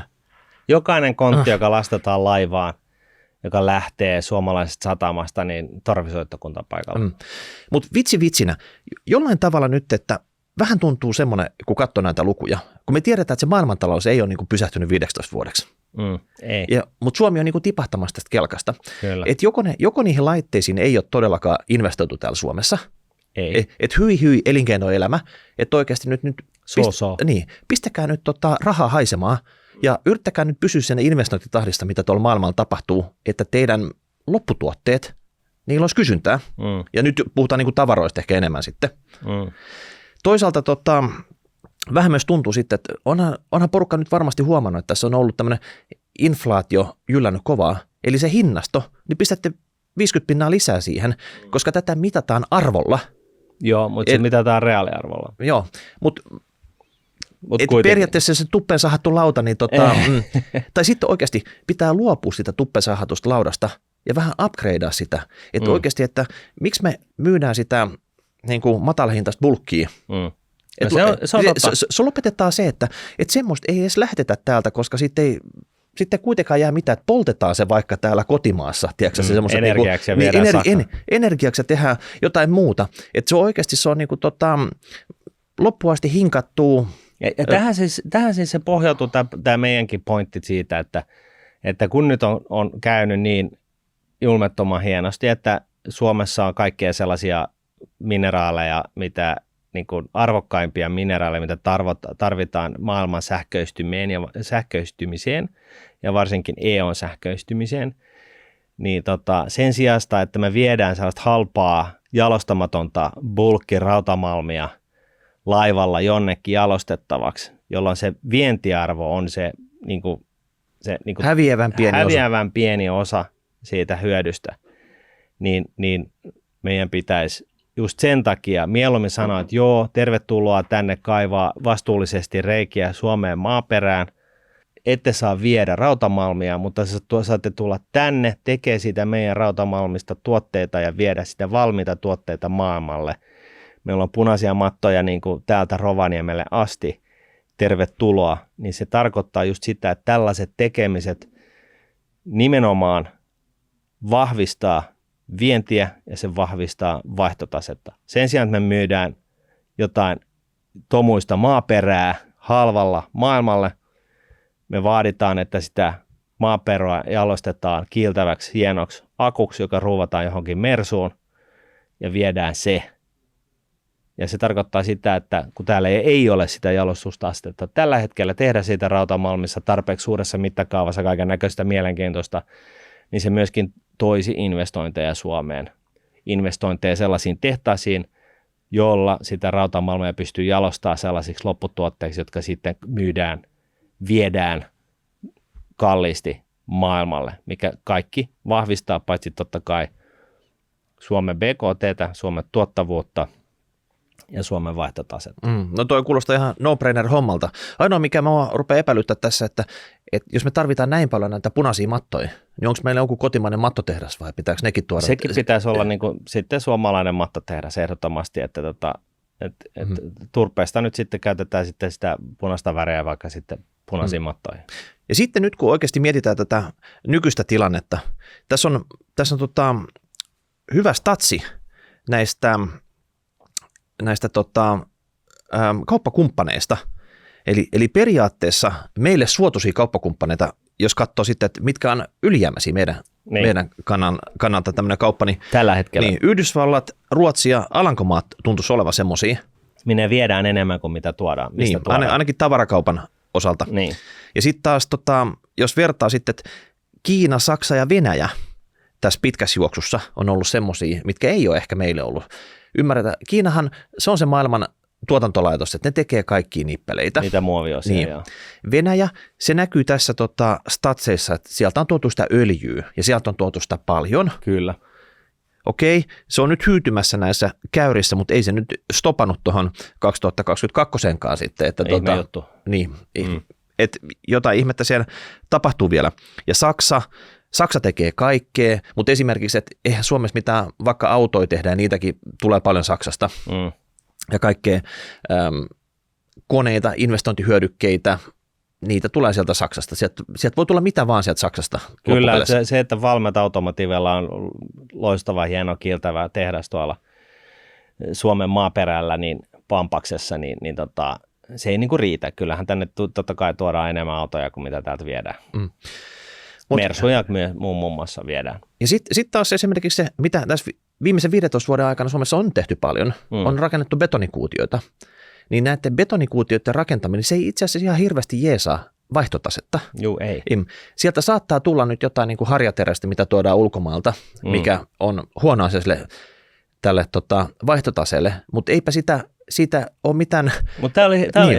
Jokainen kontti, joka lastataan laivaan, joka lähtee suomalaisesta satamasta, niin torvisoittokunta paikalla. Mutta vitsinä, jollain tavalla nyt, että vähän tuntuu semmoinen, kun katsoo näitä lukuja, kun me tiedetään, että se maailmantalous ei ole niin kuin pysähtynyt 15 vuodeksi. Ei. Mutta Suomi on niin kuin tipahtamassa tästä kelkasta. Että joko niihin laitteisiin ei ole todellakaan investoitu täällä Suomessa. Ei. Että hyi elinkeinoelämä, että oikeasti nyt pistäkää nyt rahaa haisemaan ja yrittäkää nyt pysyä sen investointitahdista, mitä tuolla maailmalla tapahtuu, että teidän lopputuotteet, niillä olisi kysyntää. Ja nyt puhutaan niin kuin tavaroista ehkä enemmän sitten. Toisaalta vähän myös tuntuu sitten, että onhan porukka nyt varmasti huomannut, että tässä on ollut tämmöinen inflaatio jyllännyt kovaa. Eli se hinnasto, niin pistätte 50% lisää siihen, koska tätä mitataan arvolla. Joo, mutta se mitataan reaaliarvolla. Joo, mutta periaatteessa se tuppeen sahattu lauta, niin tai sitten oikeasti pitää luopua sitä tuppeen sahatusta laudasta ja vähän upgradea sitä. Että oikeasti, että miksi me myydään sitä niin kuin matalahintaista bulkkia. Se lopetetaan se, että semmoista ei edes lähetetä täältä, koska sitten kuitenkaan jää mitään, että poltetaan se vaikka täällä kotimaassa. Tiedätkö, se energiaksi ja viedään energiaksi ja tehdään jotain muuta. Että se oikeasti se on niin kuin, loppuasti hinkattuu. Ja tähän siis se pohjautuu tämä meidänkin pointti siitä, että kun nyt on käynyt niin julmettoman hienosti, että Suomessa on kaikkea sellaisia mineraaleja, mitä niin kuin arvokkaimpia mineraaleja, mitä tarvitaan maailman sähköistymiseen ja varsinkin EUn sähköistymiseen, niin sen sijasta, että me viedään sellaista halpaa jalostamatonta bulkkirautamalmia laivalla jonnekin jalostettavaksi, jolloin se vientiarvo on se häviävän pieni osa siitä hyödystä, niin meidän pitäisi just sen takia mieluummin sanoa, että joo, tervetuloa tänne kaivaa vastuullisesti reikiä Suomeen maaperään. Ette saa viedä rautamalmia, mutta saatte tulla tänne, tekee siitä meidän rautamalmista tuotteita ja viedä sitä valmiita tuotteita maailmalle. Meillä on punaisia mattoja niin kuin täältä Rovaniemelle asti. Tervetuloa. Niin se tarkoittaa just sitä, että tällaiset tekemiset nimenomaan vahvistaa vientiä ja se vahvistaa vaihtotasetta. Sen sijaan, että me myydään jotain tomuista maaperää halvalla maailmalle, me vaaditaan, että sitä maaperää jalostetaan kiiltäväksi hienoksi akuksi, joka ruuvataan johonkin mersuun ja viedään se. Ja se tarkoittaa sitä, että kun täällä ei ole sitä jalostusastetta tällä hetkellä tehdä siitä rautamalmissa tarpeeksi suuressa mittakaavassa kaiken näköistä mielenkiintoista, niin se myöskin toisi investointeja Suomeen. Investointeja sellaisiin tehtaisiin, jolla sitä rautamalmia pystyy jalostamaan sellaisiksi lopputuotteiksi, jotka sitten viedään kalliisti maailmalle, mikä kaikki vahvistaa paitsi totta kai Suomen BKT:tä, Suomen tuottavuutta ja Suomen vaihtotasetta. No toi kuulostaa ihan no-brainer hommalta. Ainoa mikä mä rupean epäilyttää tässä, että jos me tarvitaan näin paljon näitä punaisia mattoja, niin onko meillä joku kotimainen mattotehdas vai pitääkö nekin tuoda? Sekin pitäisi olla niin kuin, sitten suomalainen mattotehdas ehdottomasti, että turpeesta nyt sitten käytetään sitten sitä punaista väreä vaikka sitten punaisiin mattoihin. Ja sitten nyt kun oikeasti mietitään tätä nykyistä tilannetta, tässä on hyvä statsi näistä kauppakumppaneista. Eli periaatteessa meille suotuisia kauppakumppaneita, jos katsoo sitten, että mitkä on ylijäämäisiä meidän kannalta tämmöinen kauppa, niin, tällä hetkellä. Niin Yhdysvallat, Ruotsi ja Alankomaat tuntuisi olevan semmoisia. Minne viedään enemmän kuin mitä tuodaan. Niin, ainakin tavarakaupan osalta. Niin. Ja sitten taas, jos vertaa sitten, että Kiina, Saksa ja Venäjä tässä pitkässä juoksussa on ollut semmoisia, mitkä ei ole ehkä meille ollut. Ymmärretään, Kiinahan, se on se maailman tuotantolaitos, että ne tekee kaikkia nippeleitä. Niitä muoviosia, niin. Venäjä, se näkyy tässä statseissa, että sieltä on tuotu sitä öljyä ja sieltä on tuotu sitä paljon. Kyllä. Okei, se on nyt hyytymässä näissä käyrissä, mutta ei se nyt stopannut tuohon 2022 sitten. Että juttu. Niin, että jotain ihmettä siellä tapahtuu vielä. Ja Saksa tekee kaikkea, mutta esimerkiksi, että eihän Suomessa mitään, vaikka autoja tehdään, niitäkin tulee paljon Saksasta. Ja kaikkea koneita, investointihyödykkeitä, niitä tulee sieltä Saksasta. Sieltä voi tulla mitä vaan sieltä Saksasta. Kyllä, se, että Valmet Automotivella on loistava, hieno, kiiltävä tehdas tuolla Suomen maaperällä, niin Pampaksessa, niin se ei niinku riitä. Kyllähän tänne totta kai tuodaan enemmän autoja kuin mitä täältä viedään. Mersuja muun muassa viedään. Ja sitten taas esimerkiksi se, mitä tässä viimeisen 15 vuoden aikana Suomessa on tehty paljon, on rakennettu betonikuutioita. Niin näiden betonikuutioiden rakentaminen, se ei itse asiassa ihan hirveästi jeesaa vaihtotasetta. Joo, ei. Sieltä saattaa tulla nyt jotain niin kuin harjaterästä, mitä tuodaan ulkomailta, mikä on huono asia tälle vaihtotaseelle, mutta eipä siitä ole mitään. Mutta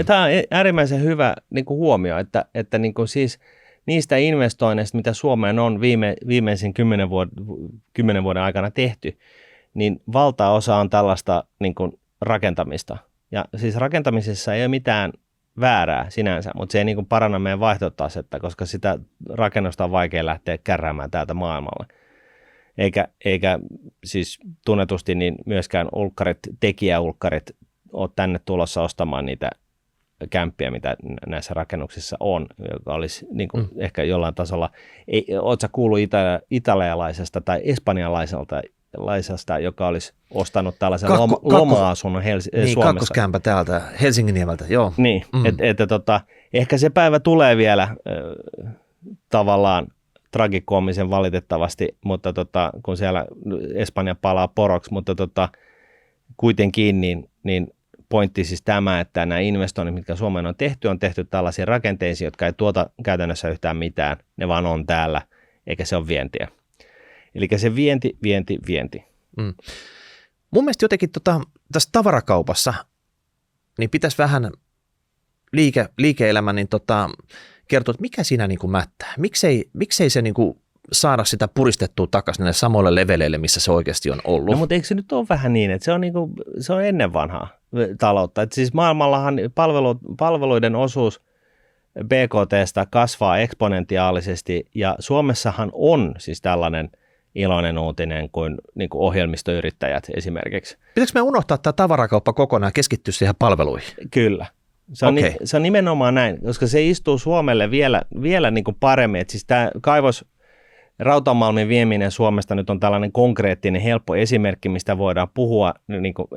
tämä on äärimmäisen hyvä niin kuin huomio, että niin kuin siis niistä investoinneista, mitä Suomeen on viimeisen 10 vuoden aikana tehty, niin valtaosa on tällaista niin kuin rakentamista. Ja siis rakentamisessa ei ole mitään väärää sinänsä, mutta se ei niin kuin paranna meidän vaihtotasetta, koska sitä rakennusta on vaikea lähteä kärräämään täältä maailmalle. Eikä siis tunnetusti niin myöskään tekijäulkkarit ole tänne tulossa ostamaan niitä kämppiä, mitä näissä rakennuksissa on, joka olisi niin kuin ehkä jollain tasolla, oletko sä kuullut italialaisesta tai espanjalaisesta, joka olisi ostanut tällaisen loma-asunnon Suomessa. Kakkoskämpä täältä Helsinginniemeltä, joo. Niin, ehkä se päivä tulee vielä tavallaan tragikoomisen valitettavasti, mutta kun siellä Espanja palaa poroksi, mutta kuitenkin niin pointti siis tämä, että nämä investoinnit, mitkä Suomeen on tehty tällaisiin rakenteisiin, jotka ei tuota käytännössä yhtään mitään, ne vaan on täällä, eikä se ole vientiä. Eli se vienti. Mun mielestä jotenkin tässä tavarakaupassa niin pitäisi vähän liike-elämän niin kertoa, että mikä siinä niin kuin mättää. Miksei se niin kuin saada sitä puristettua takaisin näille samoille leveleille, missä se oikeasti on ollut. No, mutta eikö se nyt ole vähän niin, että se on ennen vanhaa taloutta. Että siis maailmallahan palveluiden osuus BKT:stä kasvaa eksponentiaalisesti, ja Suomessahan on siis tällainen iloinen uutinen kuin ohjelmistoyrittäjät esimerkiksi. Pitäisikö me unohtaa tämä tavarakauppa kokonaan ja keskittyä siihen palveluihin? Kyllä. Se on nimenomaan näin, koska se istuu Suomelle vielä niin kuin paremmin. Että siis tämä Rautamalmin vieminen Suomesta nyt on tällainen konkreettinen, helppo esimerkki, mistä voidaan puhua. Niin kuin,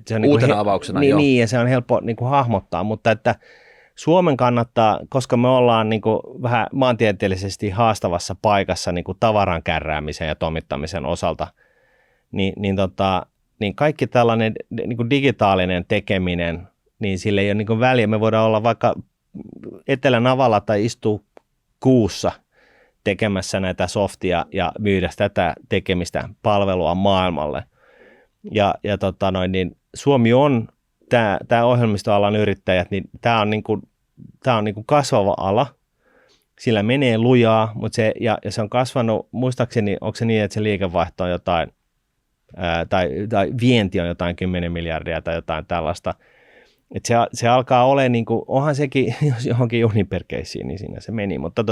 se on uutena avauksena, niin, ja se on helppo niin kuin hahmottaa, mutta että Suomen kannattaa, koska me ollaan niin kuin vähän maantieteellisesti haastavassa paikassa niin kuin tavaran kärräämisen ja toimittamisen osalta, niin kaikki tällainen niin kuin digitaalinen tekeminen, niin sillä ei ole niin kuin väliä. Me voidaan olla vaikka Etelänavalla tai istua kuussa tekemässä näitä softia ja myydä tätä tekemistä palvelua maailmalle. Niin Suomi on, tämä ohjelmistoalan yrittäjät, niin tämä on niin kuin kasvava ala. Sillä menee lujaa, mutta se on kasvanut, muistaakseni, onko se niin, että se liikevaihto on jotain, tai vienti on jotain 10 miljardia tai jotain tällaista. Että se alkaa olla, niin kuin, onhan sekin, jos johonkin Uniper-keissiin, niin siinä se meni, mutta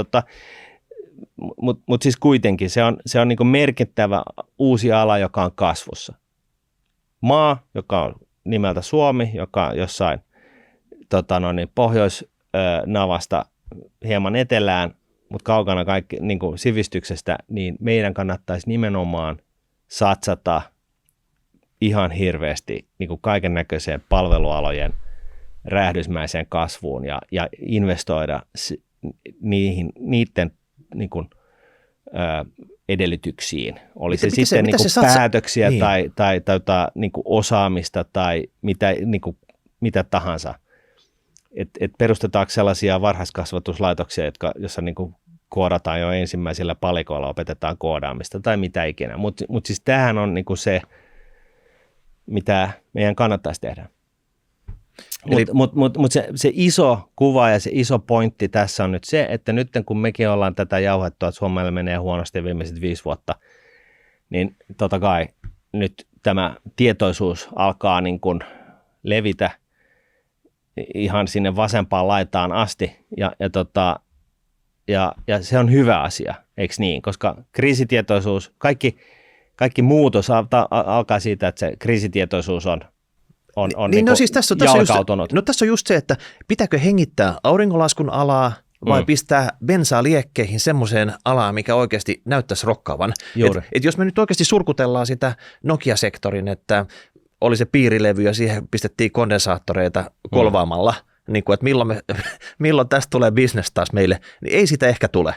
siis kuitenkin se on niin kuin merkittävä uusi ala, joka on kasvussa. Maa, joka on nimeltä Suomi, joka on jossain Pohjois-Navasta hieman etelään, mutta kaukana kaikki niin kuin sivistyksestä, niin meidän kannattaisi nimenomaan satsata ihan hirveästi niin kuin kaiken näköiseen palvelualojen räjähdysmäiseen kasvuun ja investoida niiden niin kuin, edellytyksiin. Oli se sitten niin kuin päätöksiä niin. tai niin kuin osaamista tai mitä tahansa. Et perustetaanko sellaisia varhaiskasvatuslaitoksia, jossa niin kuin koodataan jo ensimmäisillä palikoilla, opetetaan koodaamista tai mitä ikinä. Mutta siis tämähän on niin kuin se, mitä meidän kannattaisi tehdä. Mutta se iso kuva ja se iso pointti tässä on nyt se, että nyt kun mekin ollaan tätä jauhettua, että Suomelle menee huonosti viimeiset 5 vuotta, niin totta kai nyt tämä tietoisuus alkaa niin kuin levitä ihan sinne vasempaan laitaan asti ja se on hyvä asia, eikö niin? Koska kriisitietoisuus, kaikki muutos alkaa siitä, että se kriisitietoisuus on siis jalkautunut. Tässä on just se, että pitääkö hengittää auringonlaskun alaa vai pistää bensaa liekkeihin semmoiseen alaan, mikä oikeasti näyttäisi rokkaavan. Et jos me nyt oikeasti surkutellaan sitä Nokia-sektorin, että oli se piirilevy ja siihen pistettiin kondensaattoreita kolvaamalla, niin kuin, että milloin tästä tulee business taas meille, niin ei sitä ehkä tule.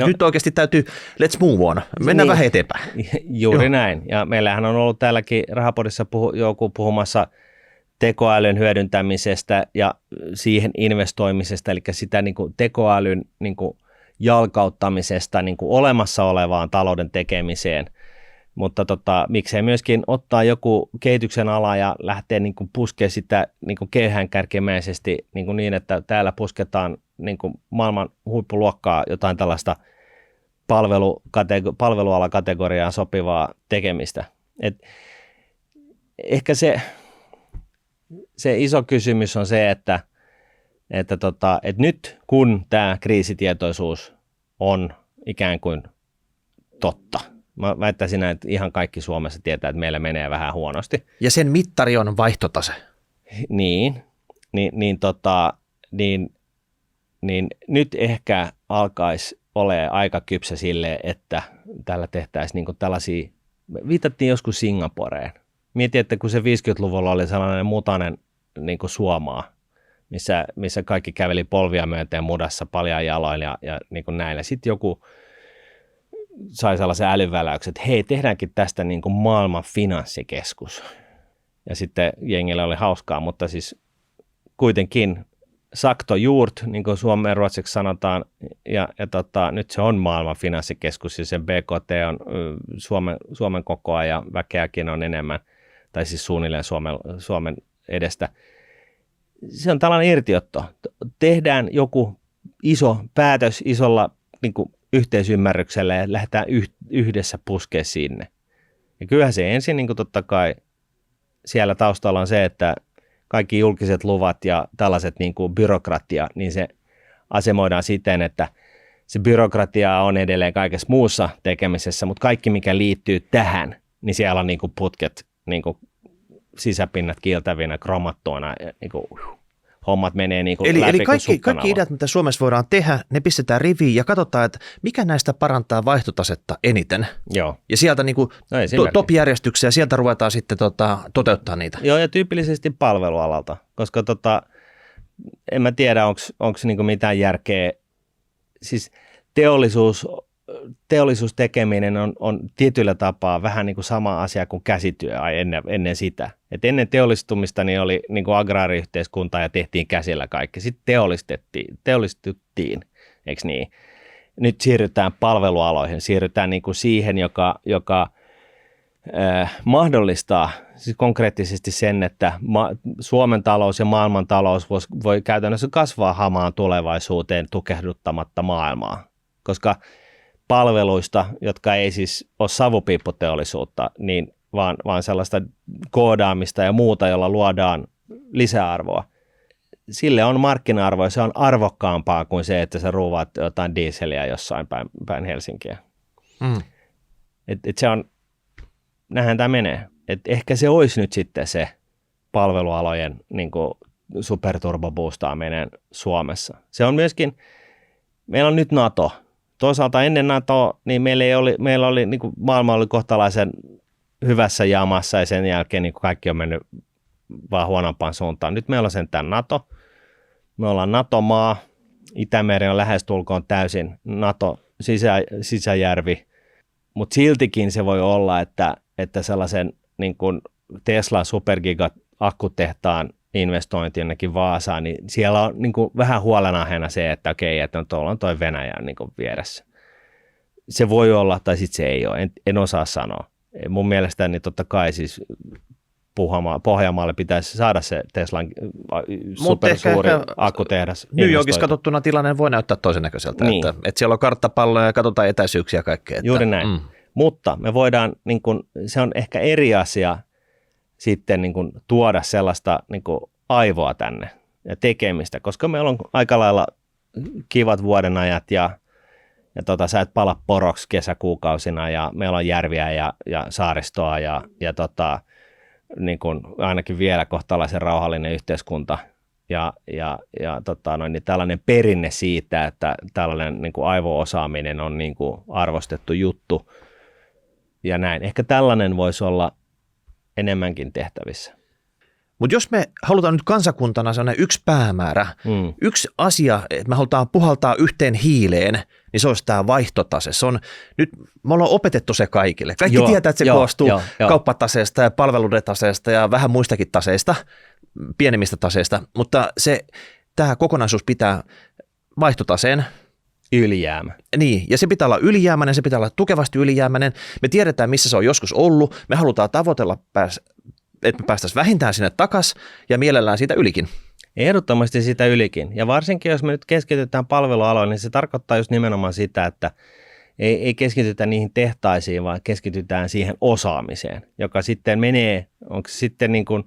Nyt oikeasti täytyy, let's move on, mennään vähän eteenpäin. Juuri näin. Ja meillähän on ollut täälläkin Rahapodissa joku puhumassa tekoälyn hyödyntämisestä ja siihen investoimisesta, eli sitä niin kuin tekoälyn niin kuin jalkauttamisesta niin kuin olemassa olevaan talouden tekemiseen. Mutta miksei myöskin ottaa joku kehityksen ala ja lähteä niin kuin puskemaan sitä niin kuin keihäänkärkemäisesti niin, että täällä pusketaan niin kuin maailman huippuluokkaa jotain tällaista palvelualakategoriaan sopivaa tekemistä. Ehkä se iso kysymys on se, että nyt kun tämä kriisitietoisuus on ikään kuin totta, mä väittäisin, että ihan kaikki Suomessa tietää, että meillä menee vähän huonosti. Ja sen mittari on vaihtotase. Niin nyt ehkä alkaisi olemaan aika kypsä sille, että täällä tehtäisiin niin kuin tällaisia, viitattiin joskus Singaporeen. Mietin, että kun se 50-luvulla oli sellainen mutainen niin kuin Suomaa, missä kaikki käveli polvia myöten mudassa paljain jaloin ja niin kuin näin. Sitten joku sai sellaisen älynväläyksen, että hei, tehdäänkin tästä niin kuin maailman finanssikeskus. Ja sitten jengillä oli hauskaa, mutta siis kuitenkin sakto juurt, niin kuin suomeen ruotsiksi sanotaan, ja nyt se on maailman finanssikeskus, ja sen BKT on Suomen kokoa, ja väkeäkin on enemmän, tai siis suunnilleen Suomen edestä. Se on tällainen irtiotto. Tehdään joku iso päätös isolla niin kuin yhteisymmärryksellä, ja lähdetään yhdessä puskea sinne. Ja kyllähän se ensin, niin kuin totta kai, siellä taustalla on se, että kaikki julkiset luvat ja tällaiset niin kuin byrokratia, niin se asemoidaan siten, että se byrokratia on edelleen kaikessa muussa tekemisessä, mutta kaikki mikä liittyy tähän, niin siellä on niin kuin putket, niin kuin sisäpinnat kiiltävinä, kromattuina, niin kuin hommat menee niin kuin Eli läpi kuin kaikki ideat, mitä Suomessa voidaan tehdä, ne pistetään riviin ja katsotaan, että mikä näistä parantaa vaihtotasetta eniten. Joo. Ja sieltä niin kuin top-järjestyksiä, sieltä ruvetaan sitten toteuttaa niitä. Joo, ja tyypillisesti palvelualalta, koska en mä tiedä, onko niinku mitään järkeä, siis teollisuustekeminen on tietyllä tapaa vähän niin kuin sama asia kuin käsityö ennen sitä. Et ennen teollistumista niin oli niin kuin agraariyhteiskunta ja tehtiin käsillä kaikki. Sitten teollistuttiin, eikö niin? Nyt siirrytään palvelualoihin, siirrytään niin kuin siihen, joka mahdollistaa siis konkreettisesti sen, että Suomen talous ja maailman talous voi käytännössä kasvaa hamaan tulevaisuuteen tukehduttamatta maailmaa, koska palveluista, jotka ei siis ole savupiipputeollisuutta, niin vaan sellaista koodaamista ja muuta, jolla luodaan lisäarvoa. Sille on markkina-arvo ja se on arvokkaampaa kuin se, että sä ruuvaat jotain dieseliä jossain päin Helsinkiä. Et se on, näinhän tämä menee. Et ehkä se olisi nyt sitten se palvelualojen niin kuin superturbobuustaaminen Suomessa. Se on myöskin, meillä on nyt NATO. Toisaalta ennen NATOa niin meillä oli niin kuin maailma oli kohtalaisen hyvässä jamassa ja sen jälkeen niin kuin kaikki on mennyt vaan huonompaan suuntaan. Nyt meillä on sentään NATO. Me ollaan NATO-maa. Itämeri on lähestulkoon täysin NATO-sisäjärvi. Mutta siltikin se voi olla, että sellaisen niin kuin Tesla supergiga-akkutehtaan investointi jonnekin Vaasaan, niin siellä on niin kuin vähän huolenaiheena se, että okei, että tuolla on toi Venäjän niin kuin vieressä. Se voi olla, tai sitten se ei ole. En osaa sanoa. Mun mielestäni totta kai siis Pohjanmaalle pitäisi saada se Teslan supersuuri akkutehdas. New Yorkissa katsottuna tilanne voi näyttää toisen näköiseltä, niin. että siellä on karttapalloja ja katsotaan etäisyyksiä ja kaikkea. Juuri näin. Mutta me voidaan, niin kun, se on ehkä eri asia sitten niin kun, tuoda sellaista niin kun, aivoa tänne ja tekemistä, koska meillä on aika lailla kivat vuodenajat ja sä et pala poroksi kesäkuukausina ja meillä on järviä ja saaristoa ja niin kuin ainakin vielä kohtalaisen rauhallinen yhteiskunta niin tällainen perinne siitä, että tällainen niin kuin aivo-osaaminen on niin kuin arvostettu juttu ja näin. Ehkä tällainen voisi olla enemmänkin tehtävissä. Mutta jos me halutaan nyt kansakuntana sellainen yksi päämäärä, yksi asia, että me halutaan puhaltaa yhteen hiileen, niin se olisi tämä vaihtotase. Nyt me ollaan opetettu se kaikille. Kaikki tietää, että se koostuu kauppataseesta ja palveluiden taseesta ja vähän muistakin taseista, pienemmistä taseista, mutta tämä kokonaisuus pitää vaihtotaseen. Ylijäämä. Niin, ja se pitää olla ylijäämäinen, se pitää olla tukevasti ylijäämäinen. Me tiedetään, missä se on joskus ollut. Me halutaan tavoitella että me päästäisiin vähintään sinne takaisin ja mielellään siitä ylikin. Ehdottomasti sitä ylikin. Ja varsinkin, jos me nyt keskitytään palvelualoille, niin se tarkoittaa just nimenomaan sitä, että ei keskitytä niihin tehtaisiin, vaan keskitytään siihen osaamiseen, joka sitten menee, onko se sitten niin kuin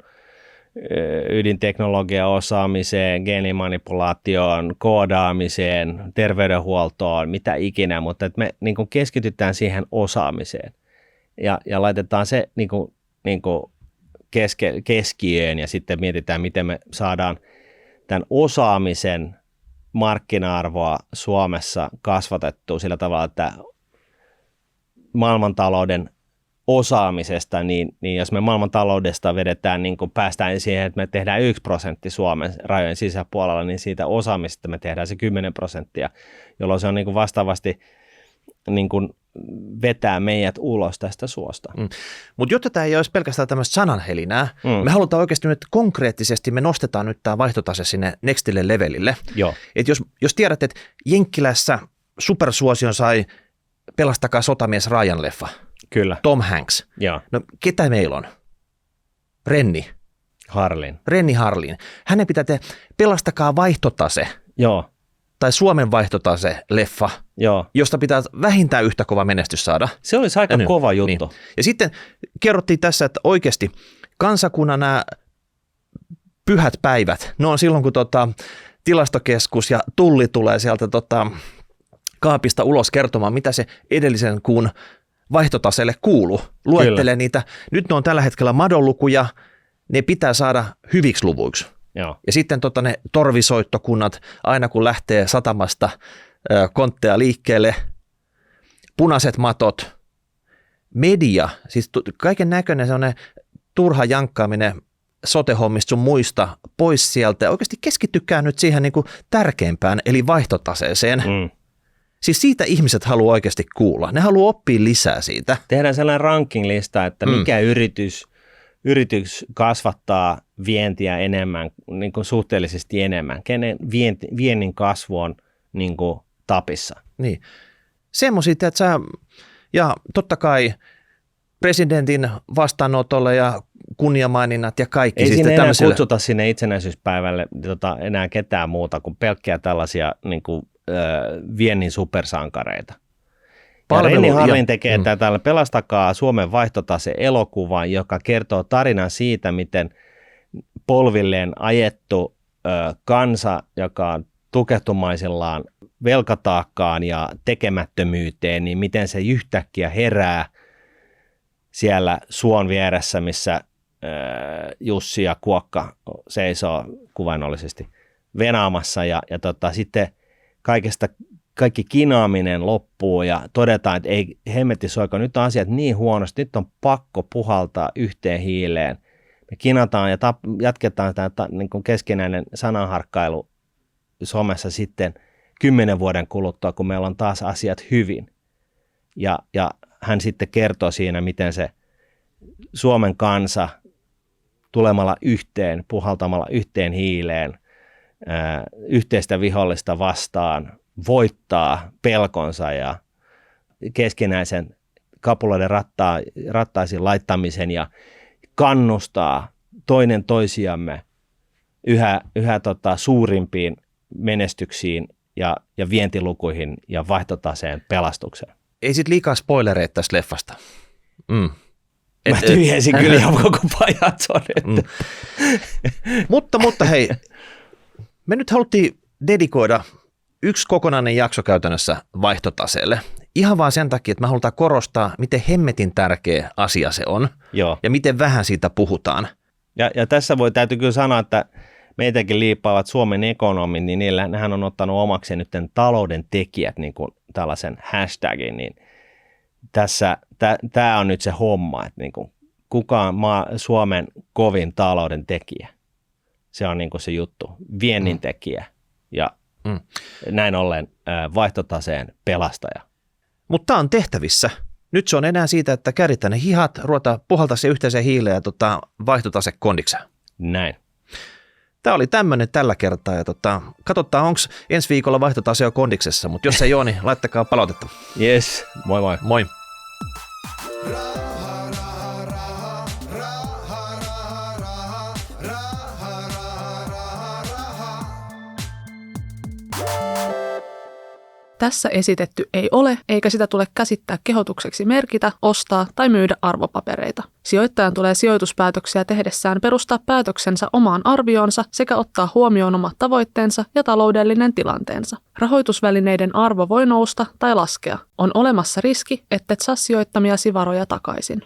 ydinteknologia-osaamiseen, geenimanipulaatioon, koodaamiseen, terveydenhuoltoon, mitä ikinä, mutta että me niin kuin keskitytään siihen osaamiseen ja laitetaan se niin kuin keskiöön ja sitten mietitään, miten me saadaan tämän osaamisen markkina-arvoa Suomessa kasvatettua sillä tavalla, että maailmantalouden osaamisesta, niin jos me maailmantaloudesta vedetään, niin kun päästään siihen, että me tehdään 1% Suomen rajojen sisäpuolella, niin siitä osaamisesta me tehdään se 10%, jolloin se on niin kuin vastaavasti niin kuin vetää meidät ulos tästä suosta. Mutta jotta tämä ei olisi pelkästään tämmöistä sananhelinää, me halutaan oikeasti nyt konkreettisesti, me nostetaan nyt tämä vaihtotase sinne nextille levelille. Et jos tiedät, että Jenkkilässä supersuosion sai Pelastakaa sotamies Ryan leffa. Kyllä. Tom Hanks. Joo. No ketä meillä on? Renni Harlin. Hänen pitää tehdä Pelastakaa vaihtotase. Joo. Tai Suomen vaihtotase-leffa, josta pitää vähintään yhtä kova menestys saada. Se olisi aika kova juttu. Niin. Ja sitten kerrottiin tässä, että oikeasti kansakunnan nämä pyhät päivät, ne on silloin, kun tilastokeskus ja tulli tulee sieltä kaapista ulos kertomaan, mitä se edellisen kuun vaihtotaseelle kuuluu. Luettelee niitä. Nyt ne on tällä hetkellä madonlukuja, ne pitää saada hyviksi luvuiksi. Joo. Ja sitten ne torvisoittokunnat, aina kun lähtee satamasta kontteja liikkeelle, punaiset matot, media, siis kaiken näköinen sellainen turha jankkaaminen sote-hommista sun muista pois sieltä. Ja oikeasti keskittykää nyt siihen niin kuin tärkeimpään, eli vaihtotaseeseen. Siis siitä ihmiset haluaa oikeasti kuulla. Ne haluaa oppia lisää siitä. Tehdään sellainen ranking-lista, että mikä yritys kasvattaa vientiä enemmän, niin kuin suhteellisesti enemmän. Kenen viennin kasvu on niin kuin tapissa. Niin. Semmoisia, että ja totta kai presidentin vastaanotolle ja kunniamaininnat ja kaikki. Ei siis siinä enää kutsuta sinne itsenäisyyspäivälle enää ketään muuta kuin pelkkiä tällaisia niin kuin, viennin supersankareita. Ja Renni Harlin tekee tällä Pelastakaa Suomen vaihtotase -elokuvan, joka kertoo tarinan siitä, miten polvilleen ajettu kansa, joka on tukehtumaisillaan velkataakkaan ja tekemättömyyteen, niin miten se yhtäkkiä herää siellä suon vieressä, missä Jussi ja Kuokka seisoo kuvainnollisesti venaamassa ja sitten kaikki kinaaminen loppuu ja todetaan, että ei hemmetti soiko, nyt on asiat niin huonosti, nyt on pakko puhaltaa yhteen hiileen. Me kinataan ja jatketaan tämä niin kuin keskinäinen sananharkkailu somessa sitten 10 vuoden kuluttua, kun meillä on taas asiat hyvin. Ja hän sitten kertoo siinä, miten se Suomen kansa tulemalla yhteen, puhaltamalla yhteen hiileen, yhteistä vihollista vastaan, voittaa pelkonsa ja keskinäisen kapuloiden rattaisiin laittamisen ja kannustaa toinen toisiamme yhä suurimpiin menestyksiin ja vientilukuihin ja vaihtotaseen pelastukseen. Ei sit liikaa spoilereita tästä leffasta. Mä tyhjensin kyllä ihan koko pajatson. Mutta hei, me nyt haluttiin dedikoida yksi kokonainen jakso käytännössä vaihtotaseelle. Ihan vaan sen takia, että me halutaan korostaa, miten hemmetin tärkeä asia se on. Joo. Ja miten vähän siitä puhutaan. Ja tässä täytyy kyllä sanoa, että meitäkin liippaavat Suomen ekonomit, niin nehän on ottanut omakseen nyt talouden tekijät, niin kuin tällaisen hashtagin, niin tämä on nyt se homma, että niin kuin, kuka on Suomen kovin talouden tekijä. Se on niin kuin se juttu, viennin tekijä ja näin ollen vaihtotaseen pelastaja. Mutta tämä on tehtävissä. Nyt se on enää siitä, että kääritään ne hihat, ruvetaan puhaltaa se yhteiseen hiileen ja vaihtotase kondikseen. Näin. Tämä oli tämmöinen tällä kertaa ja katsotaan, onko ensi viikolla vaihtotase jo kondiksessa, mutta jos ei ole, niin laittakaa palautetta. Yes, moi moi. Moi. Tässä esitetty ei ole, eikä sitä tule käsittää kehotukseksi merkitä, ostaa tai myydä arvopapereita. Sijoittajan tulee sijoituspäätöksiä tehdessään perustaa päätöksensä omaan arvioonsa sekä ottaa huomioon omat tavoitteensa ja taloudellinen tilanteensa. Rahoitusvälineiden arvo voi nousta tai laskea. On olemassa riski, ettet saa sijoittamiasi varoja takaisin.